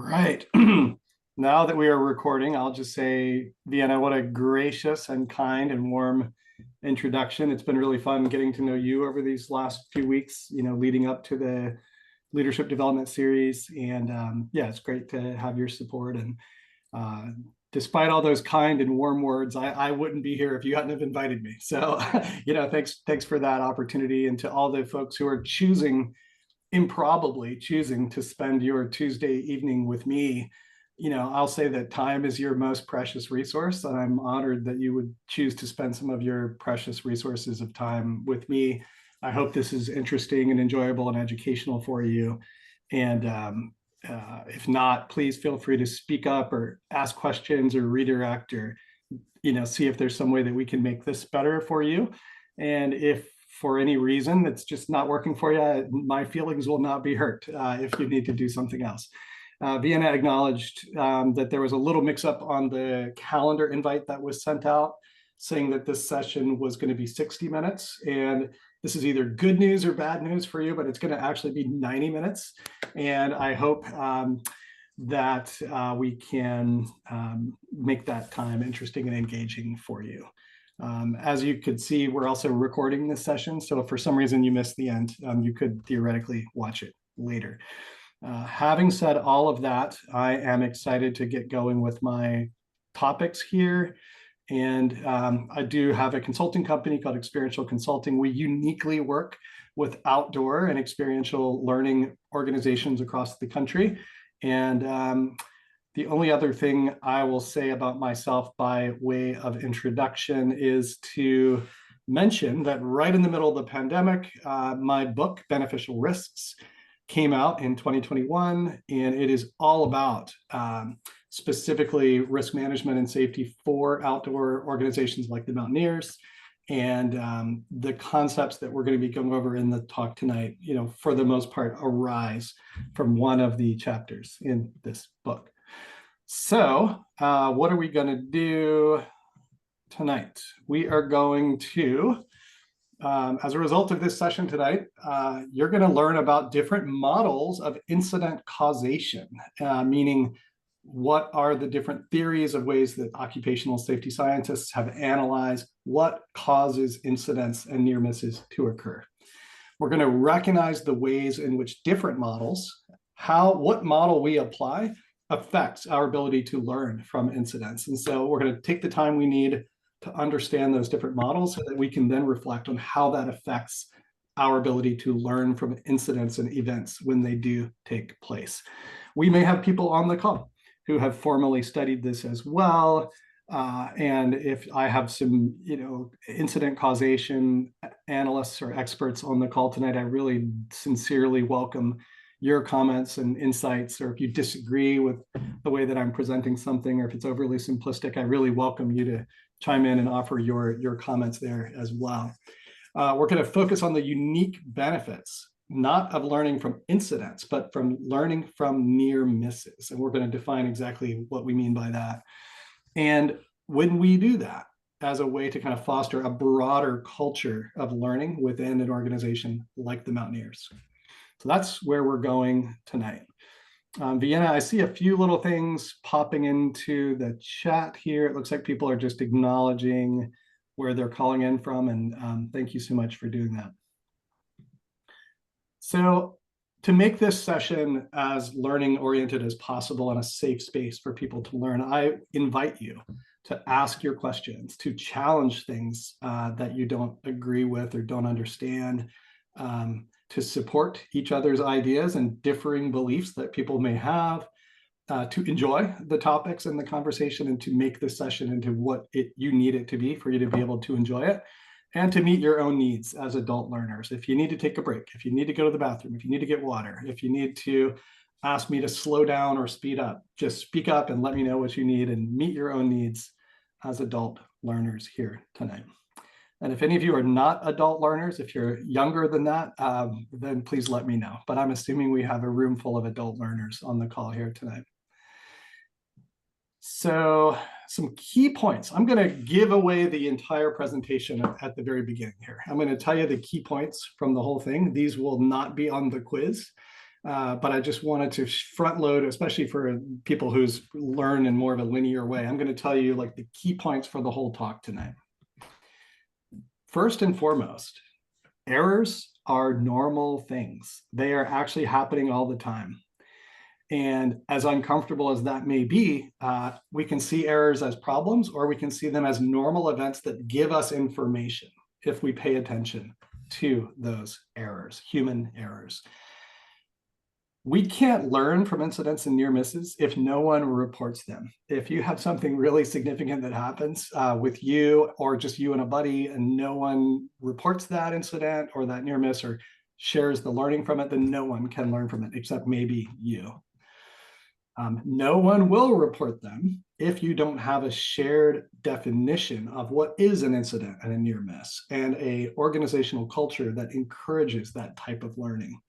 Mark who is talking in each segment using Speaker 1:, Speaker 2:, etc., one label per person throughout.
Speaker 1: right. Now that we are recording, I'll just say, Vienna, what a gracious and kind and warm introduction. It's been really fun getting to know you over these last few weeks, leading up to the leadership development series. And yeah, it's great to have your support. And uh, despite all those kind and warm words, I wouldn't be here if you hadn't have invited me. So, thanks for that opportunity. And to all the folks who are improbably choosing to spend your Tuesday evening with me, I'll say that time is your most precious resource. And I'm honored that you would choose to spend some of your precious resources of time with me. I hope this is interesting and enjoyable and educational for you. And if not, please feel free to speak up or ask questions or redirect or, see if there's some way that we can make this better for you. And if for any reason it's just not working for you, my feelings will not be hurt if you need to do something else. Vienna acknowledged that there was a little mix up on the calendar invite that was sent out, saying that this session was going to be 60 minutes. And this is either good news or bad news for you, but it's going to actually be 90 minutes. And I hope that we can make that time interesting and engaging for you. As you could see, we're also recording this session. So if for some reason you missed the end, you could theoretically watch it later. Having said all of that, I am excited to get going with my topics here. And I do have a consulting company called Experiential Consulting. We uniquely work with outdoor and experiential learning organizations across the country. And the only other thing I will say about myself by way of introduction is to mention that right in the middle of the pandemic, my book, Beneficial Risks, came out in 2021, and it is all about specifically risk management and safety for outdoor organizations like the Mountaineers. And the concepts that we're going to be going over in the talk tonight, for the most part, arise from one of the chapters in this book. So what are we going to do tonight? We are going to, as a result of this session tonight, you're going to learn about different models of incident causation, meaning what are the different theories of ways that occupational safety scientists have analyzed what causes incidents and near misses to occur. We're going to recognize the ways in which different models, what model we apply affects our ability to learn from incidents. And so we're going to take the time we need to understand those different models so that we can then reflect on how that affects our ability to learn from incidents and events when they do take place. We may have people on the call who have formally studied this as well. And if I have some, incident causation analysts or experts on the call tonight, I really sincerely welcome your comments and insights, or if you disagree with the way that I'm presenting something, or if it's overly simplistic, I really welcome you to chime in and offer your comments there as well. We're going to focus on the unique benefits, not of learning from incidents, but from learning from near misses. And we're going to define exactly what we mean by that. And when we do that, as a way to kind of foster a broader culture of learning within an organization like the Mountaineers. So that's where we're going tonight. Vienna, I see a few little things popping into the chat here. It looks like people are just acknowledging where they're calling in from, and thank you so much for doing that. So to make this session as learning oriented as possible and a safe space for people to learn, I invite you to ask your questions, to challenge things that you don't agree with or don't understand, to support each other's ideas and differing beliefs that people may have, to enjoy the topics and the conversation, and to make this session into what you need it to be for you to be able to enjoy it, and to meet your own needs as adult learners. If you need to take a break, if you need to go to the bathroom, if you need to get water, if you need to ask me to slow down or speed up, just speak up and let me know what you need and meet your own needs as adult learners here tonight. And if any of you are not adult learners, if you're younger than that, then please let me know. But I'm assuming we have a room full of adult learners on the call here tonight. So some key points. I'm going to give away the entire presentation at the very beginning here. I'm going to tell you the key points from the whole thing. These will not be on the quiz. but I just wanted to front load, especially for people who's learn in more of a linear way. I'm going to tell you like the key points for the whole talk tonight. First and foremost, errors are normal things. They are actually happening all the time. And as uncomfortable as that may be, we can see errors as problems, or we can see them as normal events that give us information if we pay attention to those errors, human errors. We can't learn from incidents and near misses if no one reports them. If you have something really significant that happens with you or just you and a buddy and no one reports that incident or that near miss or shares the learning from it, then no one can learn from it except maybe you. No one will report them if you don't have a shared definition of what is an incident and a near miss and a organizational culture that encourages that type of learning.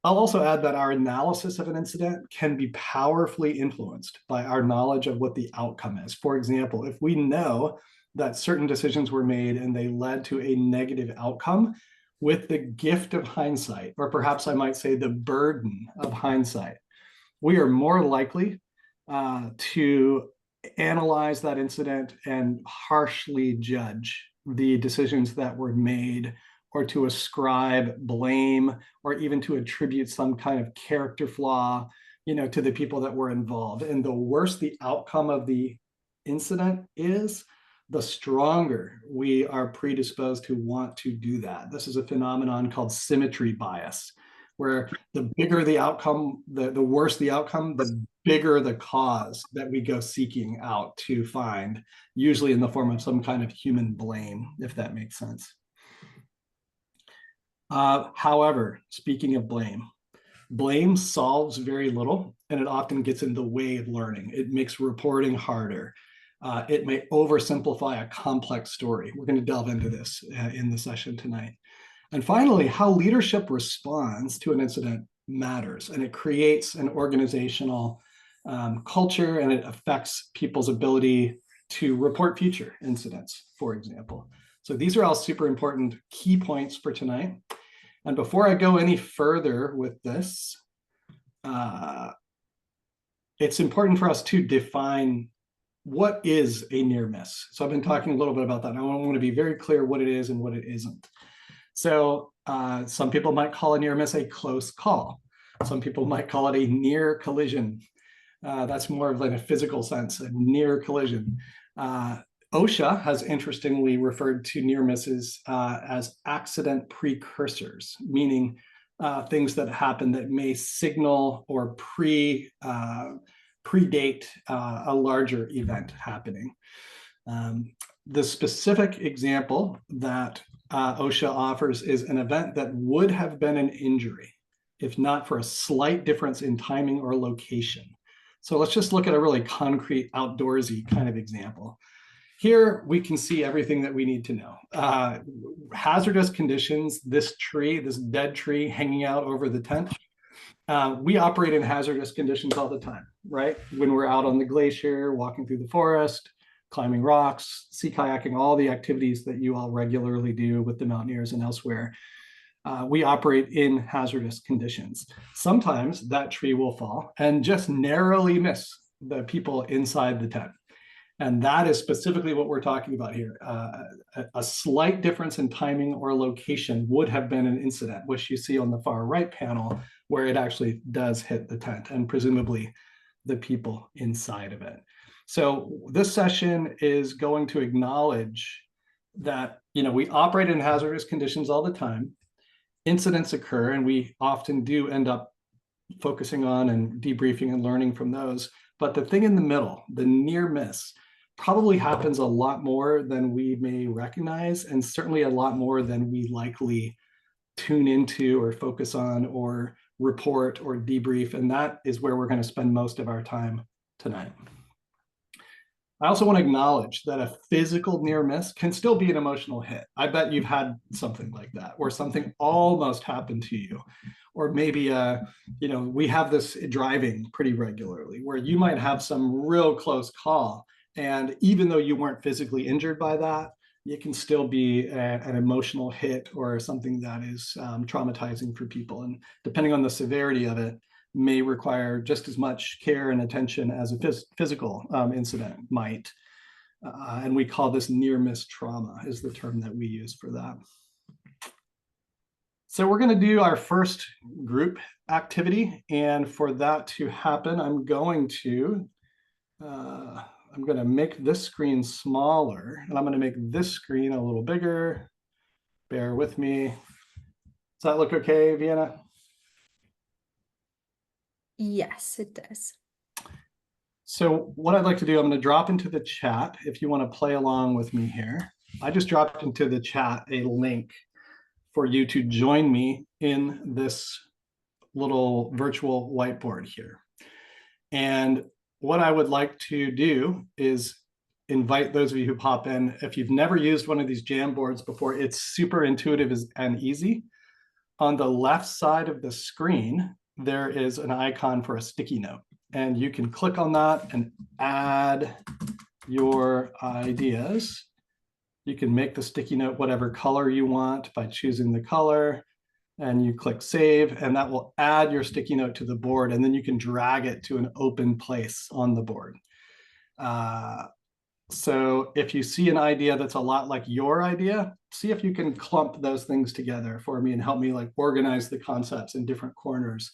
Speaker 1: I'll also add that our analysis of an incident can be powerfully influenced by our knowledge of what the outcome is. For example, if we know that certain decisions were made and they led to a negative outcome, with the gift of hindsight, or perhaps I might say the burden of hindsight, we are more likely to analyze that incident and harshly judge the decisions that were made, or to ascribe blame, or even to attribute some kind of character flaw, to the people that were involved. And the worse the outcome of the incident is, the stronger we are predisposed to want to do that. This is a phenomenon called symmetry bias, where the bigger the outcome, the worse the outcome, the bigger the cause that we go seeking out to find, usually in the form of some kind of human blame, if that makes sense. However, speaking of blame solves very little, and it often gets in the way of learning. It makes reporting harder. It may oversimplify a complex story. We're going to delve into this in the session tonight. And finally, how leadership responds to an incident matters, and it creates an organizational culture, and it affects people's ability to report future incidents, for example. So these are all super important key points for tonight. And before I go any further with this, it's important for us to define what is a near miss. So I've been talking a little bit about that. And I want to be very clear what it is and what it isn't. So some people might call a near miss a close call. Some people might call it a near collision. That's more of like a physical sense, a near collision. OSHA has interestingly referred to near misses as accident precursors, meaning things that happen that may signal or predate a larger event happening. The specific example that OSHA offers is an event that would have been an injury if not for a slight difference in timing or location. So let's just look at a really concrete outdoorsy kind of example. Here we can see everything that we need to know. Hazardous conditions, this tree, this dead tree hanging out over the tent. We operate in hazardous conditions all the time, right? When we're out on the glacier, walking through the forest, climbing rocks, sea kayaking, all the activities that you all regularly do with the Mountaineers and elsewhere. We operate in hazardous conditions. Sometimes that tree will fall and just narrowly miss the people inside the tent. And that is specifically what we're talking about here. A slight difference in timing or location would have been an incident, which you see on the far right panel, where it actually does hit the tent and presumably the people inside of it. So this session is going to acknowledge that, we operate in hazardous conditions all the time. Incidents occur, and we often do end up focusing on and debriefing and learning from those. But the thing in the middle, the near miss, probably happens a lot more than we may recognize, and certainly a lot more than we likely tune into or focus on or report or debrief. And that is where we're going to spend most of our time tonight. I also want to acknowledge that a physical near miss can still be an emotional hit. I bet you've had something like that, or something almost happened to you. Or maybe, we have this driving pretty regularly, where you might have some real close call. And even though you weren't physically injured by that, it can still be an emotional hit or something that is traumatizing for people. And depending on the severity of it, may require just as much care and attention as a physical incident might. And we call this near miss trauma is the term that we use for that. So we're going to do our first group activity. And for that to happen, I'm going to make this screen smaller, and I'm going to make this screen a little bigger. Bear with me. Does that look okay, Vienna?
Speaker 2: Yes, it does.
Speaker 1: So what I'd like to do, I'm going to drop into the chat if you want to play along with me here. I just dropped into the chat a link for you to join me in this little virtual whiteboard here. And what I would like to do is invite those of you who pop in. If you've never used one of these Jamboards before, it's super intuitive and easy. On the left side of the screen, there is an icon for a sticky note. And you can click on that and add your ideas. You can make the sticky note whatever color you want by choosing the color. And you click save, and that will add your sticky note to the board. And then you can drag it to an open place on the board. So if you see an idea that's a lot like your idea, see if you can clump those things together for me and help me like organize the concepts in different corners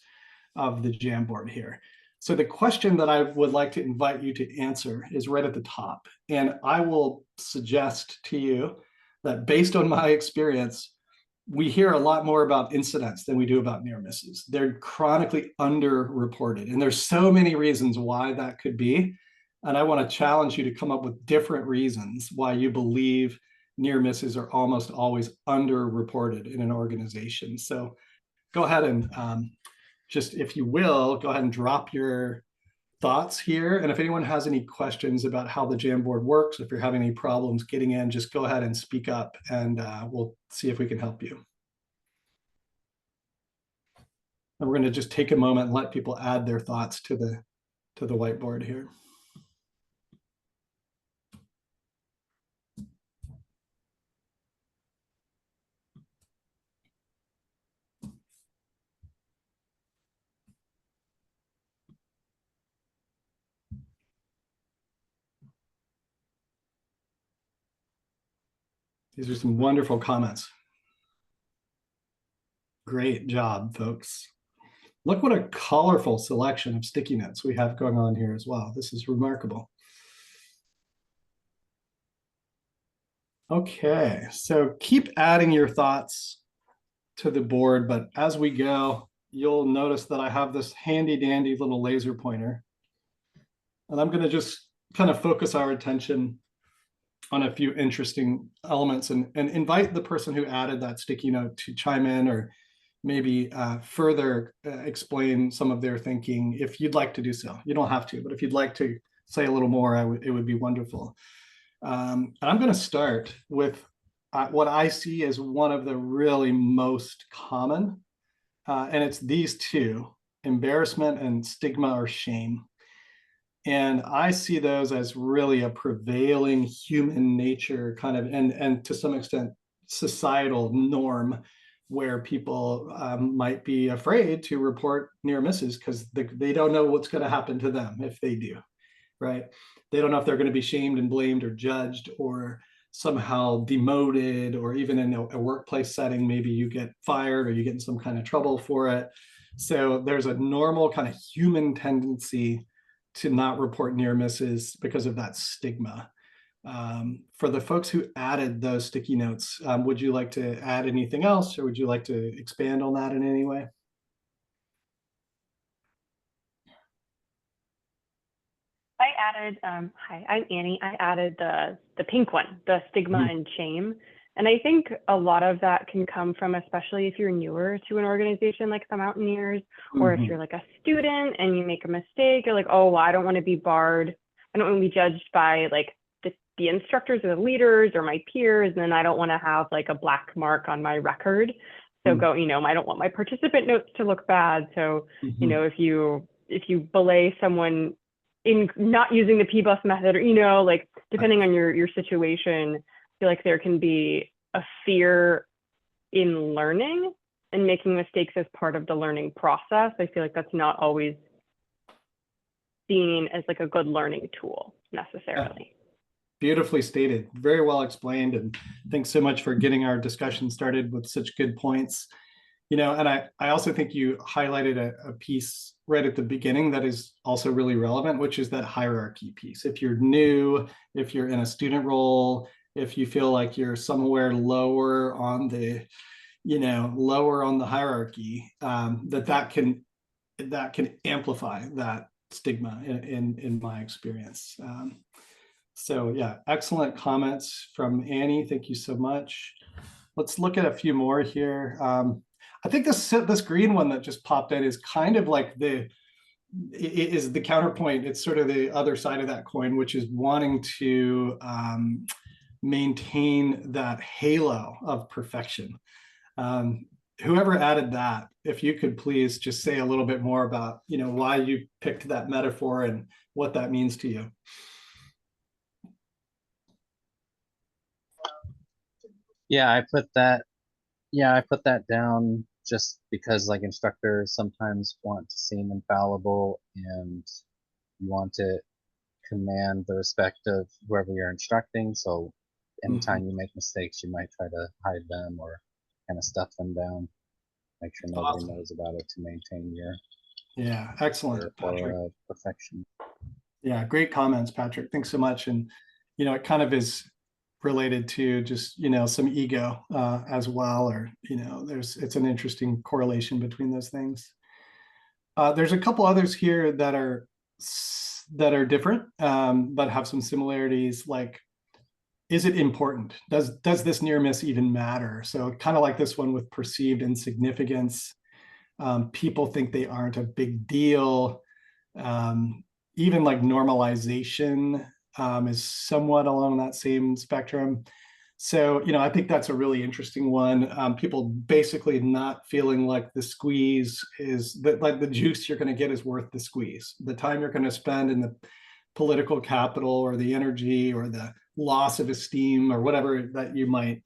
Speaker 1: of the Jamboard here. So the question that I would like to invite you to answer is right at the top. And I will suggest to you that based on my experience, we hear a lot more about incidents than we do about near misses. They're chronically underreported. And there's so many reasons why that could be. And I want to challenge you to come up with different reasons why you believe near misses are almost always underreported in an organization. So go ahead and just, if you will, go ahead and drop your thoughts here. And if anyone has any questions about how the Jamboard works, if you're having any problems getting in, just go ahead and speak up, and we'll see if we can help you. And we're going to just take a moment and let people add their thoughts to the whiteboard here. These are some wonderful comments. Great job, folks. Look what a colorful selection of sticky notes we have going on here as well. This is remarkable. Okay, so keep adding your thoughts to the board, but as we go, you'll notice that I have this handy dandy little laser pointer. And I'm going to just kind of focus our attention on a few interesting elements and invite the person who added that sticky note to chime in or maybe further explain some of their thinking if you'd like to do so. You don't have to, but if you'd like to say a little more, it would be wonderful. And I'm going to start with what I see as one of the really most common, and it's these two: embarrassment and stigma or shame. And I see those as really a prevailing human nature kind of, and to some extent, societal norm where people might be afraid to report near misses because they don't know what's going to happen to them if they do, right? They don't know if they're going to be shamed and blamed or judged or somehow demoted, or even in a workplace setting, maybe you get fired or you get in some kind of trouble for it. So there's a normal kind of human tendency to not report near misses because of that stigma. For the folks who added those sticky notes, would you like to add anything else, or would you like to expand on that in any way?
Speaker 3: I added, hi, I'm Annie. I added the pink one, the stigma and shame. And I think a lot of that can come from, especially if you're newer to an organization like the Mountaineers, or if you're like a student and you make a mistake, you're like, oh, well, I don't want to be barred. I don't want to be judged by like the instructors or the leaders or my peers. And then I don't want to have like a black mark on my record. So go, you know, I don't want my participant notes to look bad. So, you know, if you belay someone in not using the PBUS method, or, you know, like depending on your situation, feel like there can be a fear in learning and making mistakes as part of the learning process. I feel like that's not always seen as like a good learning tool necessarily.
Speaker 1: Yeah. Beautifully stated, very well explained, and thanks so much for getting our discussion started with such good points. And I also think you highlighted a piece right at the beginning that is also really relevant, which is that hierarchy piece. If you're new, if you're in a student role, if you feel like you're somewhere lower on the hierarchy, that can amplify that stigma in my experience. So yeah, excellent comments from Annie. Thank you so much. Let's look at a few more here. I think this green one that just popped in is kind of like the counterpoint. It's sort of the other side of that coin, which is wanting to maintain that halo of perfection. Whoever added that, if you could please just say a little bit more about why you picked that metaphor and what that means to you.
Speaker 4: Yeah, I put that down just because like instructors sometimes want to seem infallible and you want to command the respect of whoever you're instructing. So anytime you make mistakes, you might try to hide them or kind of stuff them down, make sure nobody knows about it to maintain your
Speaker 1: excellent, Patrick.
Speaker 4: perfection.
Speaker 1: Yeah, great comments, Patrick. Thanks so much. And it kind of is related to just some ego as well, or it's an interesting correlation between those things. There's a couple others here that are different, but have some similarities. Like, is it important? Does this near miss even matter? So kind of like this one with perceived insignificance. People think they aren't a big deal. Even like normalization is somewhat along that same spectrum. So, I think that's a really interesting one. People basically not feeling like the squeeze is like the juice you're going to get is worth the squeeze. The time you're going to spend in the political capital or the energy or the loss of esteem or whatever that you might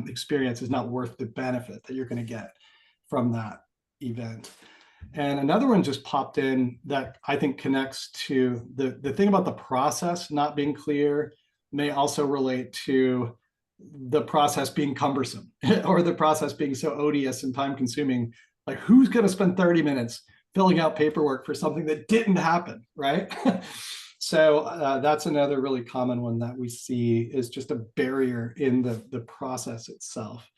Speaker 1: experience is not worth the benefit that you're going to get from that event. And another one just popped in that I think connects to the thing about the process not being clear may also relate to the process being cumbersome or the process being so odious and time consuming. Like, who's going to spend 30 minutes filling out paperwork for something that didn't happen, right? So that's another really common one that we see is just a barrier in the process itself.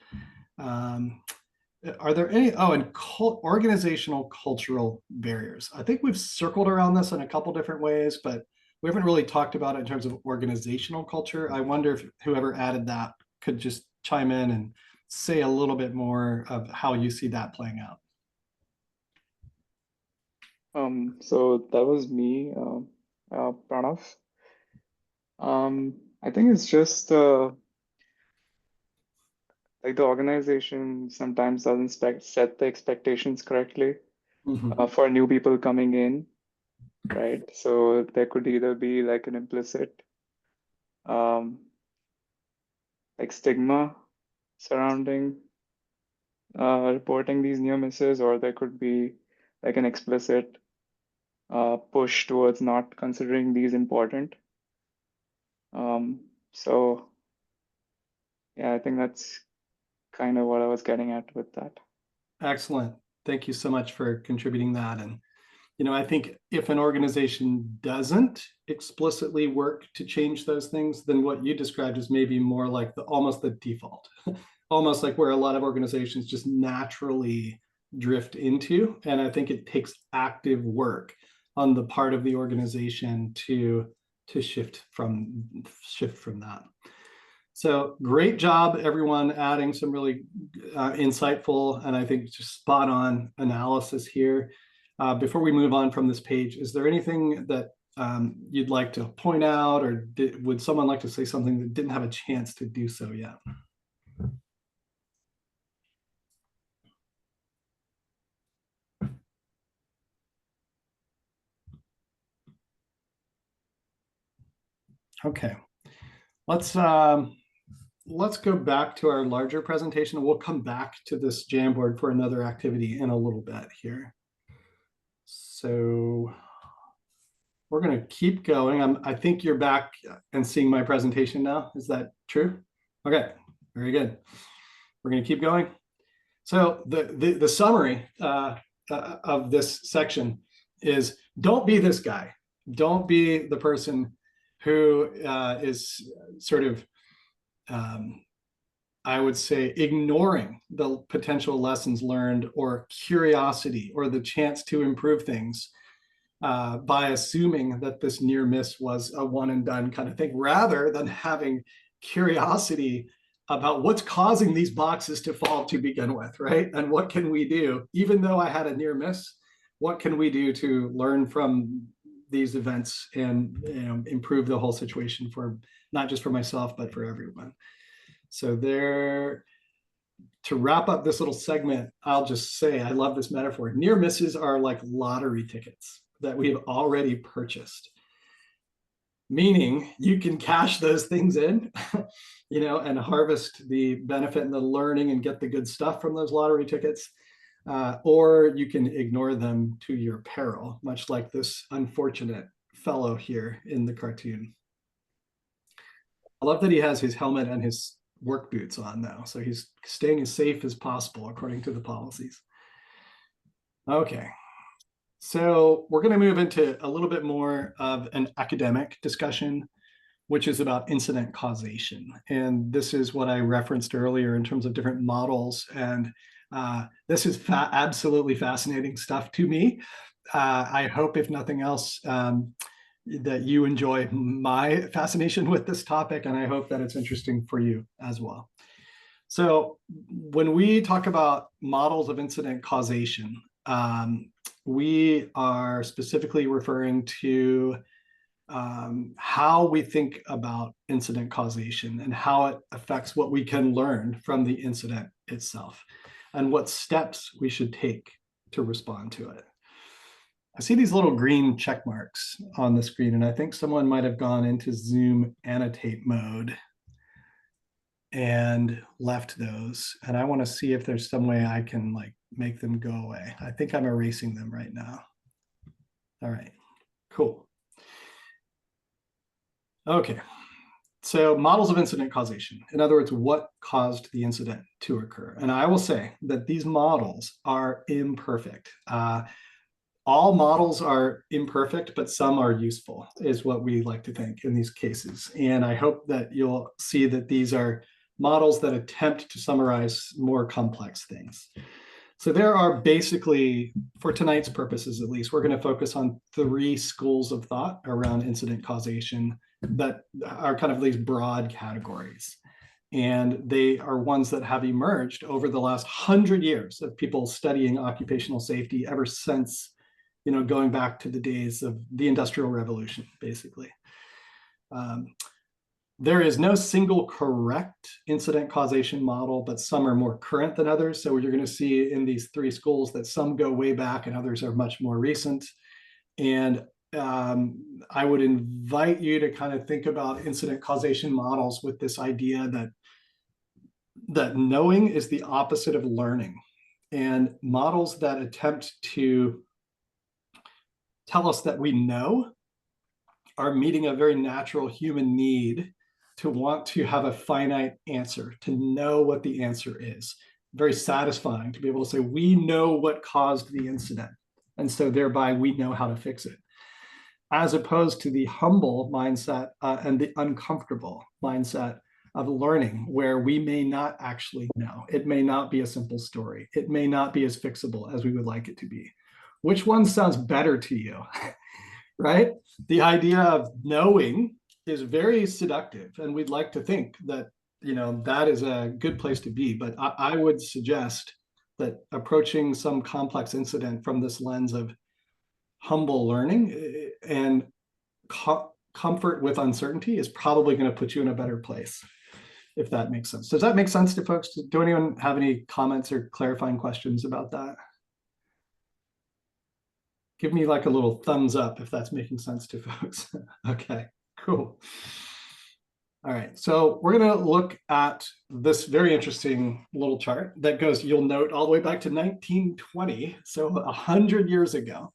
Speaker 1: Are there any, and organizational cultural barriers? I think we've circled around this in a couple different ways, but we haven't really talked about it in terms of organizational culture. I wonder if whoever added that could just chime in and say a little bit more of how you see that playing out.
Speaker 5: So that was me, Pranav. I think it's just like the organization sometimes doesn't set the expectations correctly for new people coming in, right? So there could either be like an implicit like stigma surrounding reporting these near misses, or there could be like an explicit push towards not considering these important. So yeah, I think that's kind of what I was getting at with that.
Speaker 1: Excellent. Thank you so much for contributing that. And, I think if an organization doesn't explicitly work to change those things, then what you described is maybe more like almost the default, almost like where a lot of organizations just naturally drift into. And I think it takes active work on the part of the organization to shift from that. So great job, everyone, adding some really insightful and I think just spot on analysis here. Before we move on from this page, is there anything that you'd like to point out, or would someone like to say something that didn't have a chance to do so yet? Okay, let's let's go back to our larger presentation. We'll come back to this Jamboard for another activity in a little bit here. So we're going to keep going. I think you're back and seeing my presentation now. Is that true? Okay, very good. We're going to keep going. So the summary of this section is, don't be this guy. Don't be the person who is sort of, I would say, ignoring the potential lessons learned or curiosity or the chance to improve things by assuming that this near miss was a one and done kind of thing, rather than having curiosity about what's causing these boxes to fall to begin with, right? And what can we do? Even though I had a near miss, what can we do to learn from these events and, you know, improve the whole situation for not just for myself, but for everyone. So there, to wrap up this little segment, I'll just say, I love this metaphor. Near misses are like lottery tickets that we've already purchased, meaning you can cash those things in, you know, and harvest the benefit and the learning and get the good stuff from those lottery tickets. Or you can ignore them to your peril, much like this unfortunate fellow here in the cartoon. I love that he has his helmet and his work boots on though, so he's staying as safe as possible according to the policies. Okay, so we're going to move into a little bit more of an academic discussion, which is about incident causation. And this is what I referenced earlier in terms of different models. And this is absolutely fascinating stuff to me. I hope, if nothing else, that you enjoy my fascination with this topic, and I hope that it's interesting for you as well. So when we talk about models of incident causation, we are specifically referring to how we think about incident causation and how it affects what we can learn from the incident itself and what steps we should take to respond to it. I see these little green check marks on the screen, and I think someone might have gone into Zoom annotate mode and left those. And I want to see if there's some way I can like make them go away. I think I'm erasing them right now. All right, cool. Okay, so models of incident causation. In other words, what caused the incident to occur? And I will say that these models are imperfect. All models are imperfect, but some are useful, is what we like to think in these cases. And I hope that you'll see that these are models that attempt to summarize more complex things. So there are basically, for tonight's purposes at least, we're going to focus on 3 schools of thought around incident causation that are kind of these broad categories. And they are ones that have emerged over the last 100 years of people studying occupational safety ever since, you know, going back to the days of the Industrial Revolution, basically. There is no single correct incident causation model, but some are more current than others. So you're going to see in these 3 schools that some go way back and others are much more recent. And I would invite you to kind of think about incident causation models with this idea that knowing is the opposite of learning. And models that attempt to tell us that we know are meeting a very natural human need to want to have a finite answer, to know what the answer is. Very satisfying to be able to say, we know what caused the incident, and so thereby we know how to fix it. As opposed to the humble mindset and the uncomfortable mindset of learning, where we may not actually know. It may not be a simple story. It may not be as fixable as we would like it to be. Which one sounds better to you, right? The idea of knowing is very seductive, and we'd like to think that, you know, that is a good place to be. But I would suggest that approaching some complex incident from this lens of humble learning and comfort with uncertainty is probably going to put you in a better place, if that makes sense. Does that make sense to folks? Do anyone have any comments or clarifying questions about that? Give me like a little thumbs up if that's making sense to folks. Okay, cool. All right, so we're going to look at this very interesting little chart that goes, you'll note, all the way back to 1920, so 100 years ago.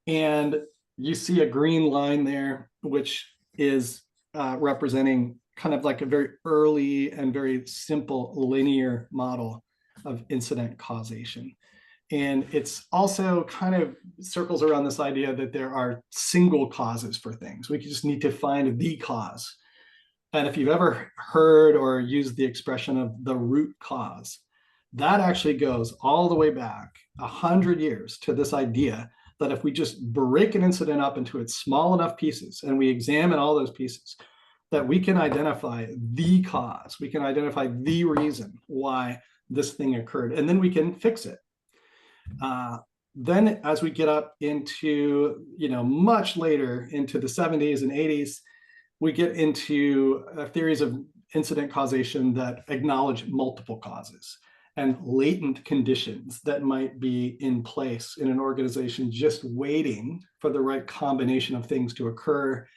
Speaker 1: And you see a green line there, which is representing kind of like a very early and very simple linear model of incident causation. And it's also kind of circles around this idea that there are single causes for things. We just need to find the cause. And if you've ever heard or used the expression of the root cause, that actually goes all the way back 100 years to this idea that if we just break an incident up into its small enough pieces and we examine all those pieces, that we can identify the cause, we can identify the reason why this thing occurred, and then we can fix it. Then as we get up into, much later into the 70s and 80s, we get into theories of incident causation that acknowledge multiple causes and latent conditions that might be in place in an organization, just waiting for the right combination of things to occur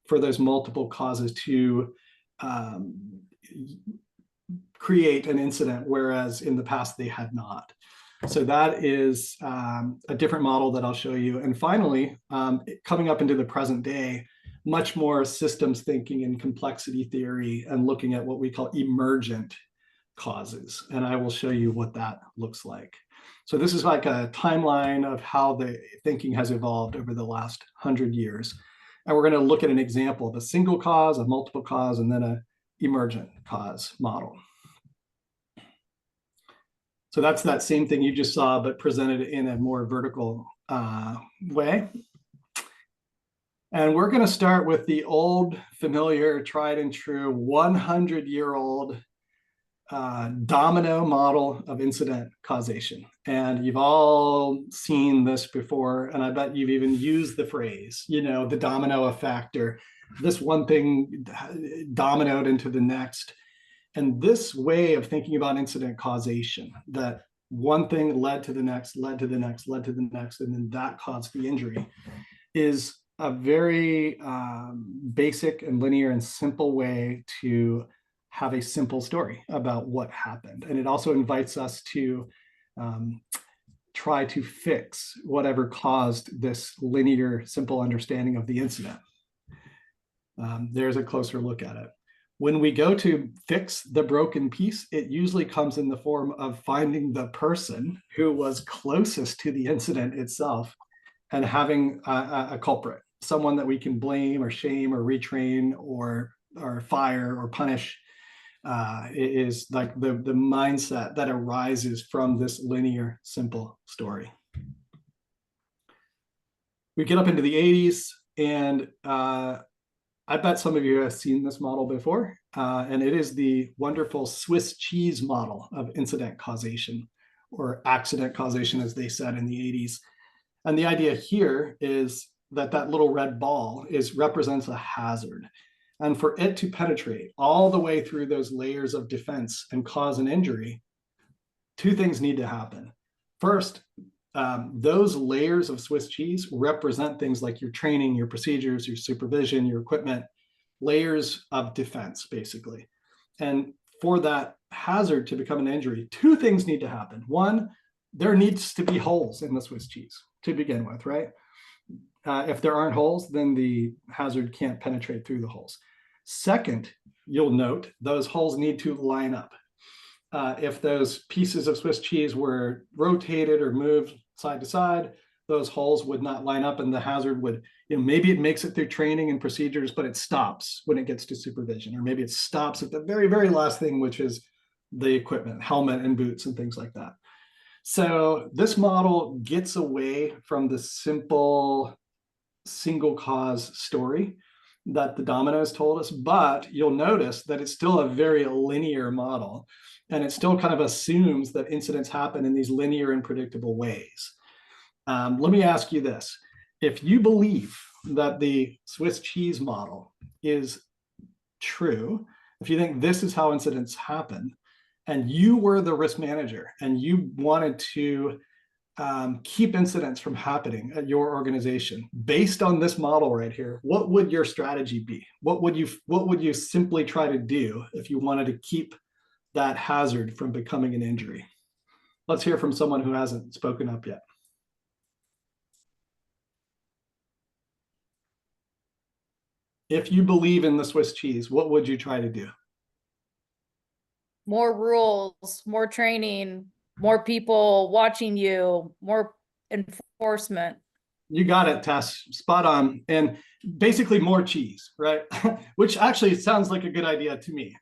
Speaker 1: for those multiple causes to create an incident, whereas in the past they had not. So that is a different model that I'll show you. And finally, coming up into the present day, much more systems thinking and complexity theory, and looking at what we call emergent causes. And I will show you what that looks like. So this is like a timeline of how the thinking has evolved over the last 100 years. And we're going to look at an example of a single cause, a multiple cause, and then an emergent cause model. So that's that same thing you just saw, but presented in a more vertical way. And we're going to start with the old, familiar, tried and true 100-year-old domino model of incident causation. And you've all seen this before, and I bet you've even used the phrase, the domino effect, or this one thing dominoed into the next. And this way of thinking about incident causation, that one thing led to the next, led to the next, led to the next, and then that caused the injury, is a very basic and linear and simple way to have a simple story about what happened. And it also invites us to try to fix whatever caused this linear, simple understanding of the incident. There's a closer look at it. When we go to fix the broken piece, it usually comes in the form of finding the person who was closest to the incident itself and having a culprit, someone that we can blame or shame or retrain or fire or punish. Is like the mindset that arises from this linear, simple story. We get up into the 80s, and I bet some of you have seen this model before, and it is the wonderful Swiss cheese model of incident causation, or accident causation, as they said in the 80s. And the idea here is that that little red ball represents a hazard. And for it to penetrate all the way through those layers of defense and cause an injury, two things need to happen. First, those layers of Swiss cheese represent things like your training, your procedures, your supervision, your equipment, layers of defense, basically. And for that hazard to become an injury, two things need to happen. One, there needs to be holes in the Swiss cheese to begin with, right? If there aren't holes, then the hazard can't penetrate through the holes. Second, you'll note those holes need to line up. If those pieces of Swiss cheese were rotated or moved side to side, those holes would not line up, and the hazard would, maybe it makes it through training and procedures, but it stops when it gets to supervision, or maybe it stops at the very, very last thing, which is the equipment, helmet and boots and things like that. So this model gets away from the simple single cause story that the dominoes told us, but you'll notice that it's still a very linear model, and it still kind of assumes that incidents happen in these linear and predictable ways. Let me ask you this. If you believe that the Swiss cheese model is true, if you think this is how incidents happen, and you were the risk manager and you wanted to keep incidents from happening at your organization based on this model right here, what would your strategy be? What would you simply try to do if you wanted to keep that hazard from becoming an injury? Let's hear from someone who hasn't spoken up yet. If you believe in the Swiss cheese, what would you try to do?
Speaker 6: More rules, more training, more people watching you, more enforcement.
Speaker 1: You got it, Tess. Spot on. And basically more cheese, right? Which actually sounds like a good idea to me.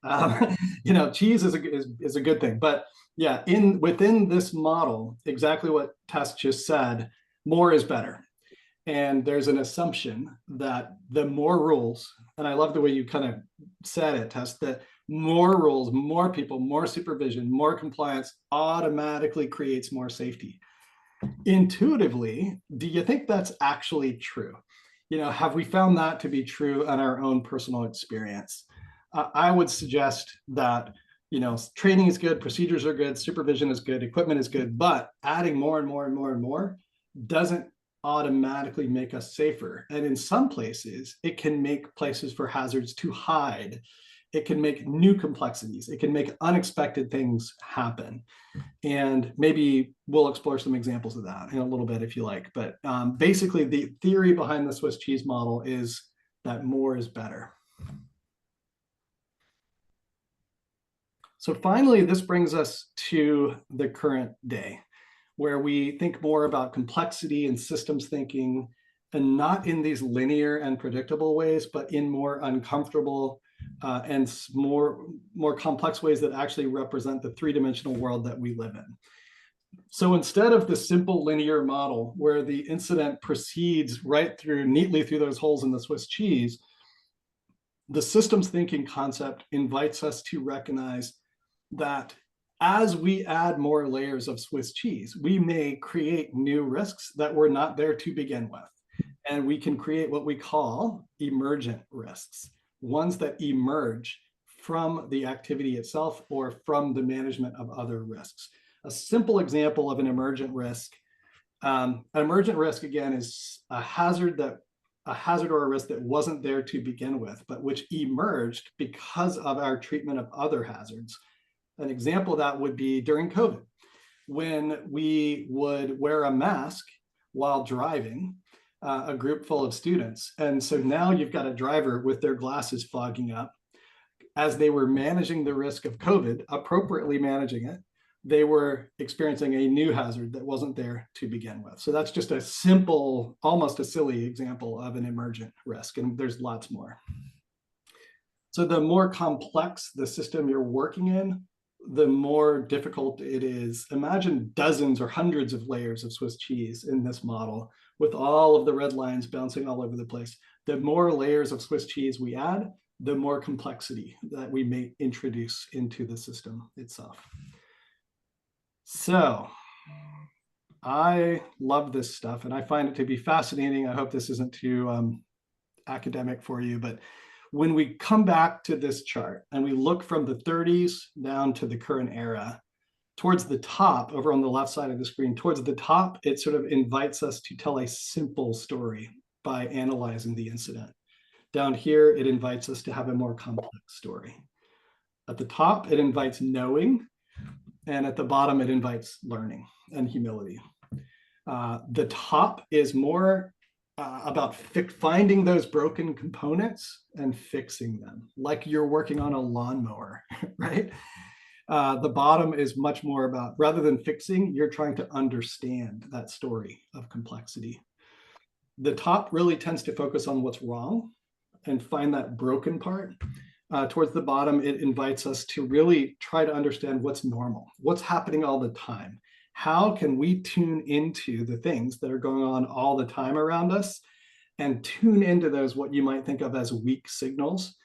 Speaker 1: Cheese is a good thing. But yeah, within this model, exactly what Tess just said, more is better. And there's an assumption that the more rules, and I love the way you kind of said it, Tess, that more rules, more people, more supervision, more compliance automatically creates more safety. Intuitively, do you think that's actually true? Have we found that to be true in our own personal experience? I would suggest that, training is good, procedures are good, supervision is good, equipment is good, but adding more and more and more and more doesn't automatically make us safer. And in some places, it can make places for hazards to hide. It can make new complexities. It can make unexpected things happen. And maybe we'll explore some examples of that in a little bit if you like. But basically, the theory behind the Swiss cheese model is that more is better. So finally, this brings us to the current day, where we think more about complexity and systems thinking, and not in these linear and predictable ways, but in more uncomfortable and more complex ways that actually represent the three-dimensional world that we live in. So instead of the simple linear model where the incident proceeds neatly through those holes in the Swiss cheese, the systems thinking concept invites us to recognize that as we add more layers of Swiss cheese, we may create new risks that were not there to begin with. And we can create what we call emergent risks, ones that emerge from the activity itself or from the management of other risks. A simple example of an emergent risk, again, is a hazard or a risk that wasn't there to begin with, but which emerged because of our treatment of other hazards. An example of that would be during COVID, when we would wear a mask while driving a group full of students. And so now you've got a driver with their glasses fogging up. As they were managing the risk of COVID, appropriately managing it, they were experiencing a new hazard that wasn't there to begin with. So that's just a simple, almost a silly example of an emergent risk, and there's lots more. So the more complex the system you're working in, the more difficult it is. Imagine dozens or hundreds of layers of Swiss cheese in this model with all of the red lines bouncing all over the place. The more layers of Swiss cheese we add, the more complexity that we may introduce into the system itself. So I love this stuff and I find it to be fascinating. I hope this isn't too academic for you, but when we come back to this chart and we look from the 30s down to the current era, towards the top, over on the left side of the screen, towards the top, it sort of invites us to tell a simple story by analyzing the incident. Down here, it invites us to have a more complex story. At the top, it invites knowing, and at the bottom, it invites learning and humility. The top is more about finding those broken components and fixing them, like you're working on a lawnmower, right? The bottom is much more about, rather than fixing, you're trying to understand that story of complexity. The top really tends to focus on what's wrong and find that broken part. Towards the bottom, it invites us to really try to understand what's normal, what's happening all the time. How can we tune into the things that are going on all the time around us and tune into those, what you might think of as weak signals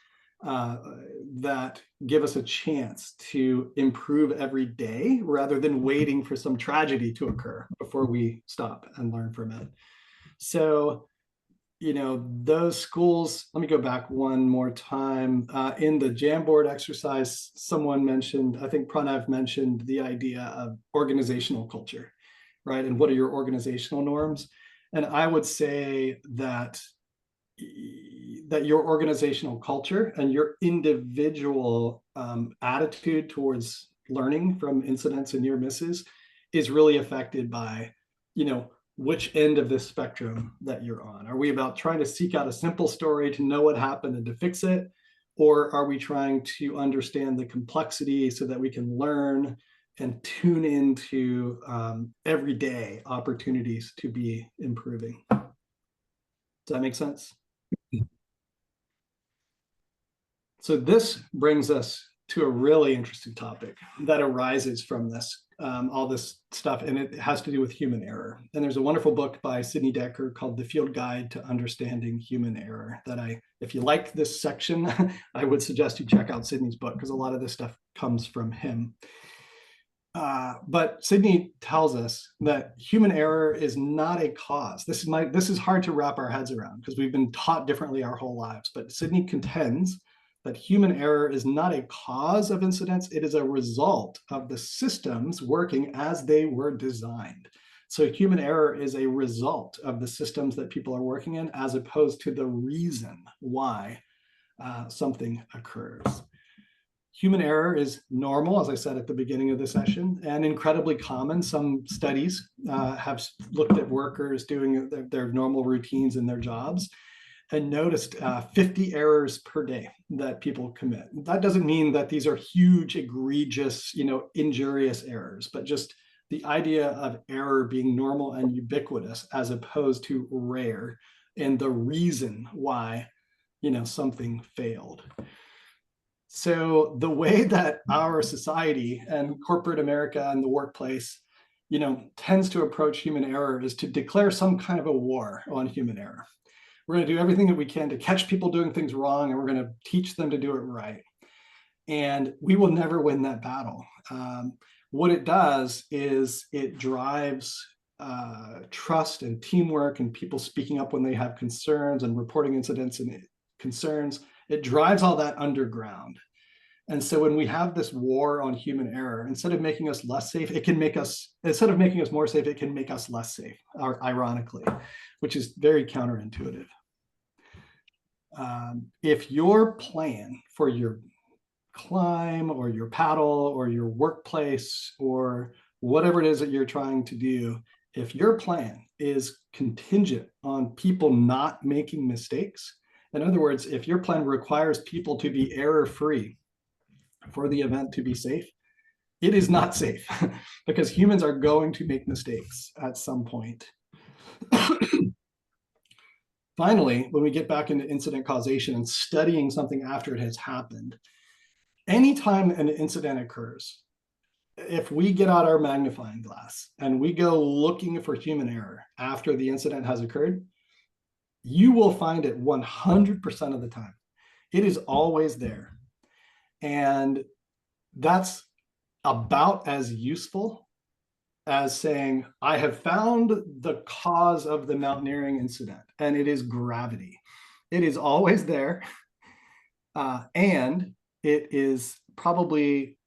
Speaker 1: that give us a chance to improve every day rather than waiting for some tragedy to occur before we stop and learn from it. So, those schools, let me go back one more time. In the Jamboard exercise, someone mentioned, I think Pranav mentioned the idea of organizational culture, right? And what are your organizational norms? And I would say that your organizational culture and your individual attitude towards learning from incidents and near misses is really affected by, which end of this spectrum that you're on. Are we about trying to seek out a simple story to know what happened and to fix it? Or are we trying to understand the complexity so that we can learn and tune into everyday opportunities to be improving? Does that make sense? So this brings us to a really interesting topic that arises from this, all this stuff, and it has to do with human error. And there's a wonderful book by Sidney Dekker called The Field Guide to Understanding Human Error that if you like this section, I would suggest you check out Sidney's book because a lot of this stuff comes from him. But Sidney tells us that human error is not a cause. This is hard to wrap our heads around because we've been taught differently our whole lives. But Sidney contends that human error is not a cause of incidents. It is a result of the systems working as they were designed. So human error is a result of the systems that people are working in, as opposed to the reason why something occurs. Human error is normal, as I said at the beginning of the session, and incredibly common. Some studies have looked at workers doing their normal routines in their jobs and noticed 50 errors per day that people commit. That doesn't mean that these are huge, egregious, injurious errors, but just the idea of error being normal and ubiquitous as opposed to rare, and the reason why, something failed. So the way that our society and corporate America and the workplace, tends to approach human error is to declare some kind of a war on human error. We're going to do everything that we can to catch people doing things wrong, and we're going to teach them to do it right. And we will never win that battle. What it does is it drives trust and teamwork and people speaking up when they have concerns and reporting incidents and concerns. It drives all that underground. And so when we have this war on human error, instead of making us less safe, instead of making us more safe, it can make us less safe, ironically, which is very counterintuitive. If your plan for your climb or your paddle or your workplace or whatever it is that you're trying to do, if your plan is contingent on people not making mistakes, in other words, if your plan requires people to be error-free for the event to be safe, it is not safe because humans are going to make mistakes at some point. Finally, when we get back into incident causation and studying something after it has happened, anytime an incident occurs, if we get out our magnifying glass and we go looking for human error after the incident has occurred, you will find it 100% of the time. It is always there. And that's about as useful as saying, I have found the cause of the mountaineering incident, and it is gravity. It is always there. And it is probably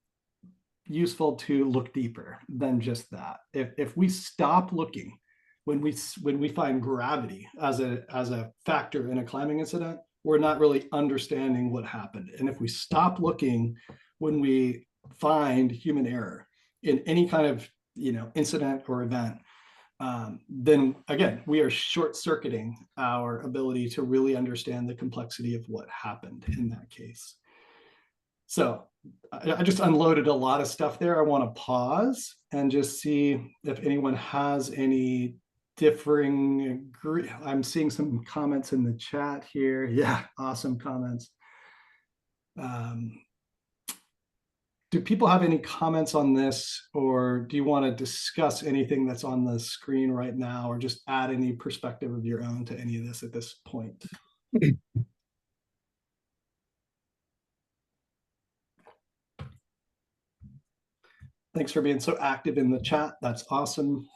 Speaker 1: useful to look deeper than just that. If we stop looking when we find gravity as a factor in a climbing incident, we're not really understanding what happened. And if we stop looking when we find human error in any kind of incident or event, then again, we are short-circuiting our ability to really understand the complexity of what happened in that case. So I just unloaded a lot of stuff there. I want to pause and just see if anyone has any differing. I'm seeing some comments in the chat here. Yeah, awesome comments. Do people have any comments on this, or do you want to discuss anything that's on the screen right now, or just add any perspective of your own to any of this at this point? Thanks for being so active in the chat. That's awesome.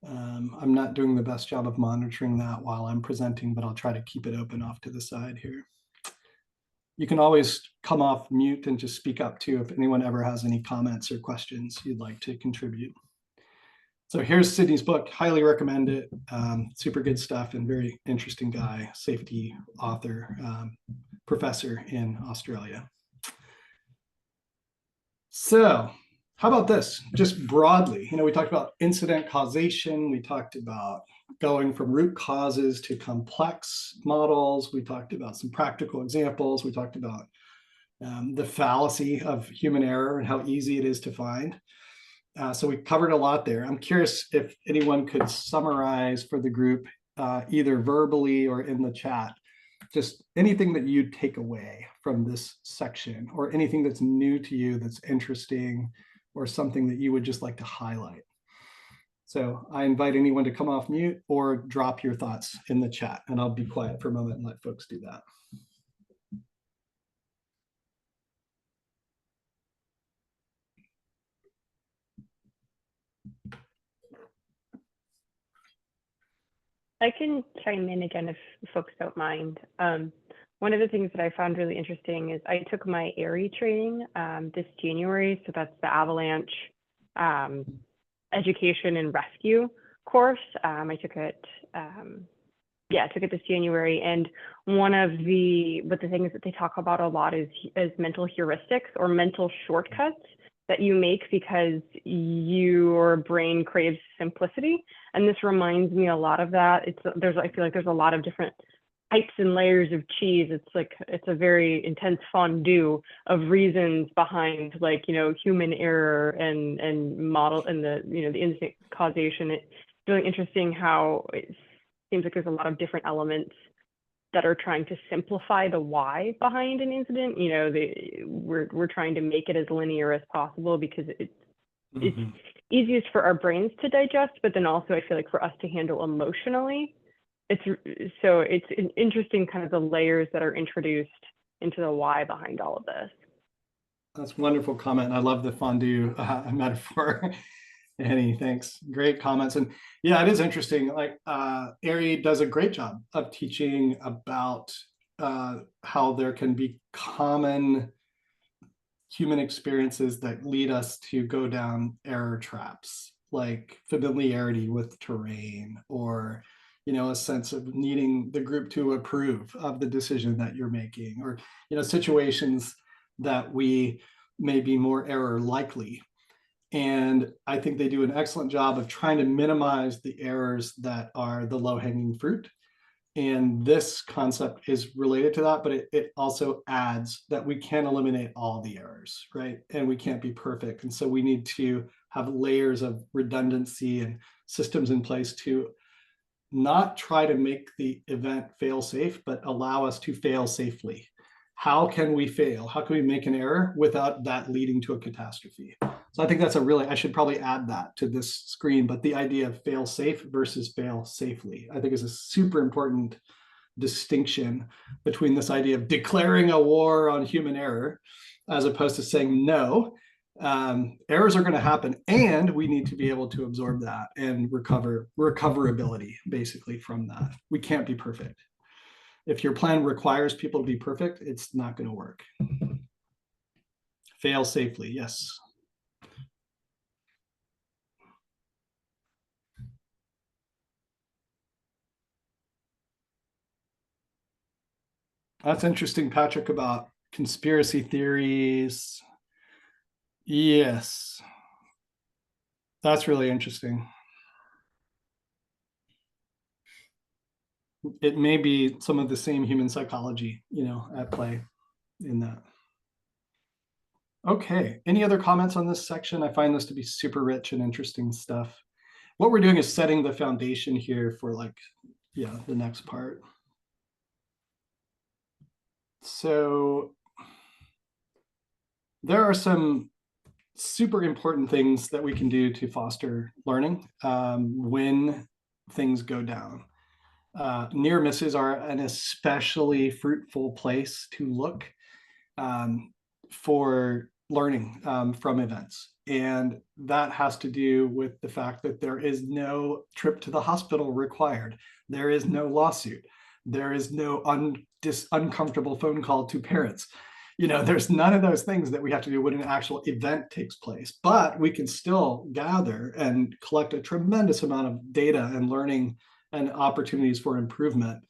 Speaker 1: I'm not doing the best job of monitoring that while I'm presenting, but I'll try to keep it open off to the side here. You can always come off mute and just speak up too if anyone ever has any comments or questions you'd like to contribute. So here's Sydney's book. Highly recommend it. Super good stuff and very interesting guy, safety author, professor in Australia. So how about this? Just broadly, we talked about incident causation. We talked about going from root causes to complex models. We talked about some practical examples. We talked about the fallacy of human error and how easy it is to find. So we covered a lot there. I'm curious if anyone could summarize for the group, either verbally or in the chat, just anything that you take away from this section, or anything that's new to you that's interesting, or something that you would just like to highlight. So I invite anyone to come off mute or drop your thoughts in the chat, and I'll be quiet for a moment and let folks do that.
Speaker 3: I can chime in again if folks don't mind. One of the things that I found really interesting is I took my ARI training this January. So that's the avalanche education and rescue course. I took it, I took it this January. And but the things that they talk about a lot is mental heuristics or mental shortcuts that you make because your brain craves simplicity. And this reminds me a lot of that. I feel like there's a lot of different types and layers of cheese. It's a very intense fondue of reasons behind human error and model and the instant causation. It's really interesting how it seems like there's a lot of different elements that are trying to simplify the why behind an incident. We're trying to make it as linear as possible because it's easiest for our brains to digest, but then also I feel like for us to handle emotionally. It's an interesting kind of the layers that are introduced into the why behind all of this.
Speaker 1: That's a wonderful comment. I love the fondue metaphor. Annie, thanks. Great comments. And yeah, it is interesting. Like ARI does a great job of teaching about how there can be common human experiences that lead us to go down error traps, like familiarity with terrain, or a sense of needing the group to approve of the decision that you're making, or situations that we may be more error likely. And I think they do an excellent job of trying to minimize the errors that are the low-hanging fruit. And this concept is related to that, but it also adds that we can't eliminate all the errors, right? And we can't be perfect. And so we need to have layers of redundancy and systems in place to not try to make the event fail safe, but allow us to fail safely. How can we fail? How can we make an error without that leading to a catastrophe? So I think that's I should probably add that to this screen, but the idea of fail safe versus fail safely, I think is a super important distinction between this idea of declaring a war on human error, as opposed to saying, no, errors are going to happen and we need to be able to absorb that and recoverability basically from that. We can't be perfect. If your plan requires people to be perfect, it's not going to work. Fail safely, yes. That's interesting, Patrick, about conspiracy theories. Yes, that's really interesting. It may be some of the same human psychology, at play in that. Okay, any other comments on this section? I find this to be super rich and interesting stuff. What we're doing is setting the foundation here for the next part. So there are some super important things that we can do to foster learning when things go down. Near misses are an especially fruitful place to look for learning from events. And that has to do with the fact that there is no trip to the hospital required. There is no lawsuit. There is no uncomfortable phone call to parents. There's none of those things that we have to do when an actual event takes place, but we can still gather and collect a tremendous amount of data and learning and opportunities for improvement